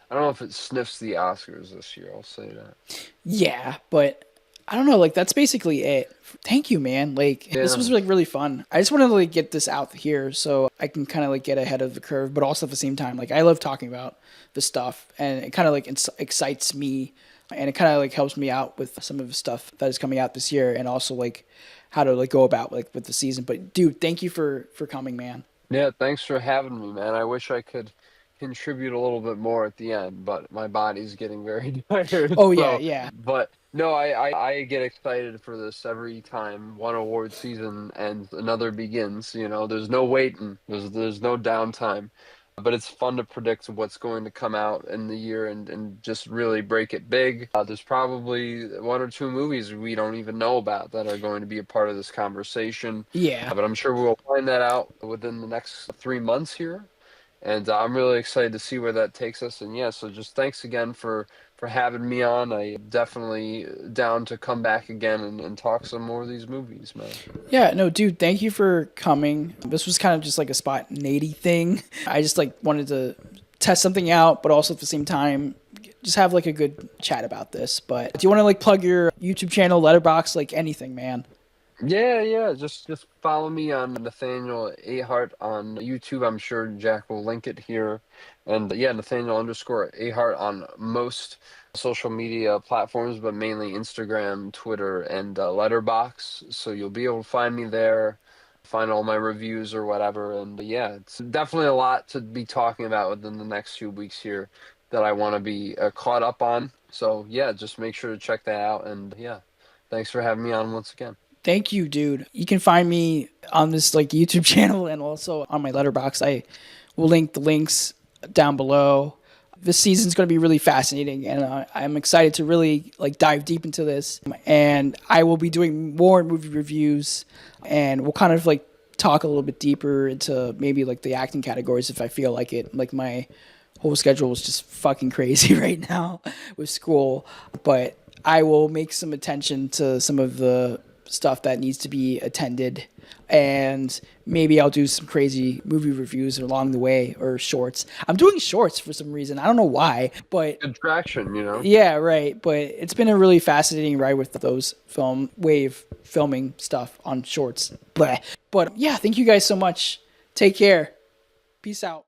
I don't know if it sniffs the Oscars this year. I'll say that. yeah, but I don't know. Like that's basically it. Thank you, man. Like this Yeah. was like really fun. I just wanted to like get this out here so I can kind of like get ahead of the curve, but also at the same time, like I love talking about the stuff, and it kind of like excites me, and it kind of like helps me out with some of the stuff that is coming out this year, and also like how to like go about like with the season. But dude, thank you for coming, man. Yeah, thanks for having me, man. I wish I could contribute a little bit more at the end, but my body's getting very tired. Oh yeah, So, yeah. but no, I get excited for this every time one award season and another begins. There's no waiting. There's no downtime. But it's fun to predict what's going to come out in the year and just really break it big. There's probably one or two movies we don't even know about that are going to be a part of this conversation. Yeah. But I'm sure we'll find that out within the next 3 months here. And I'm really excited to see where that takes us. And yeah, so just thanks again for having me on. I definitely down to come back again and talk some more of these movies, man. Yeah, no, dude, thank you for coming. This was kind of just like a spontaneity thing. I just like wanted to test something out, but also at the same time, just have like a good chat about this. But do you want to like plug your YouTube channel, Letterbox, like anything, man? Yeah. Just follow me on Nathaniel Ahart on YouTube. I'm sure Jack will link it here. And yeah, Nathaniel underscore Ahart on most social media platforms, but mainly Instagram, Twitter, and Letterbox. So you'll be able to find me there, find all my reviews or whatever. And yeah, it's definitely a lot to be talking about within the next few weeks here that I want to be caught up on. So yeah, just make sure to check that out. And yeah, thanks for having me on once again. Thank you, dude. You can find me on this like YouTube channel and also on my Letterbox. I will link the links down below. This season's going to be really fascinating, and I'm excited to really like dive deep into this. And I will be doing more movie reviews, and we'll kind of like talk a little bit deeper into maybe like the acting categories if I feel like it. Like my whole schedule is just fucking crazy right now with school, but I will make some attention to some of the stuff that needs to be attended, and maybe I'll do some crazy movie reviews along the way, or shorts. I'm doing shorts for some reason. I don't know why, but Good traction, yeah, right. But it's been a really fascinating ride with those wave filming stuff on shorts. But yeah, thank you guys so much. Take care. Peace out.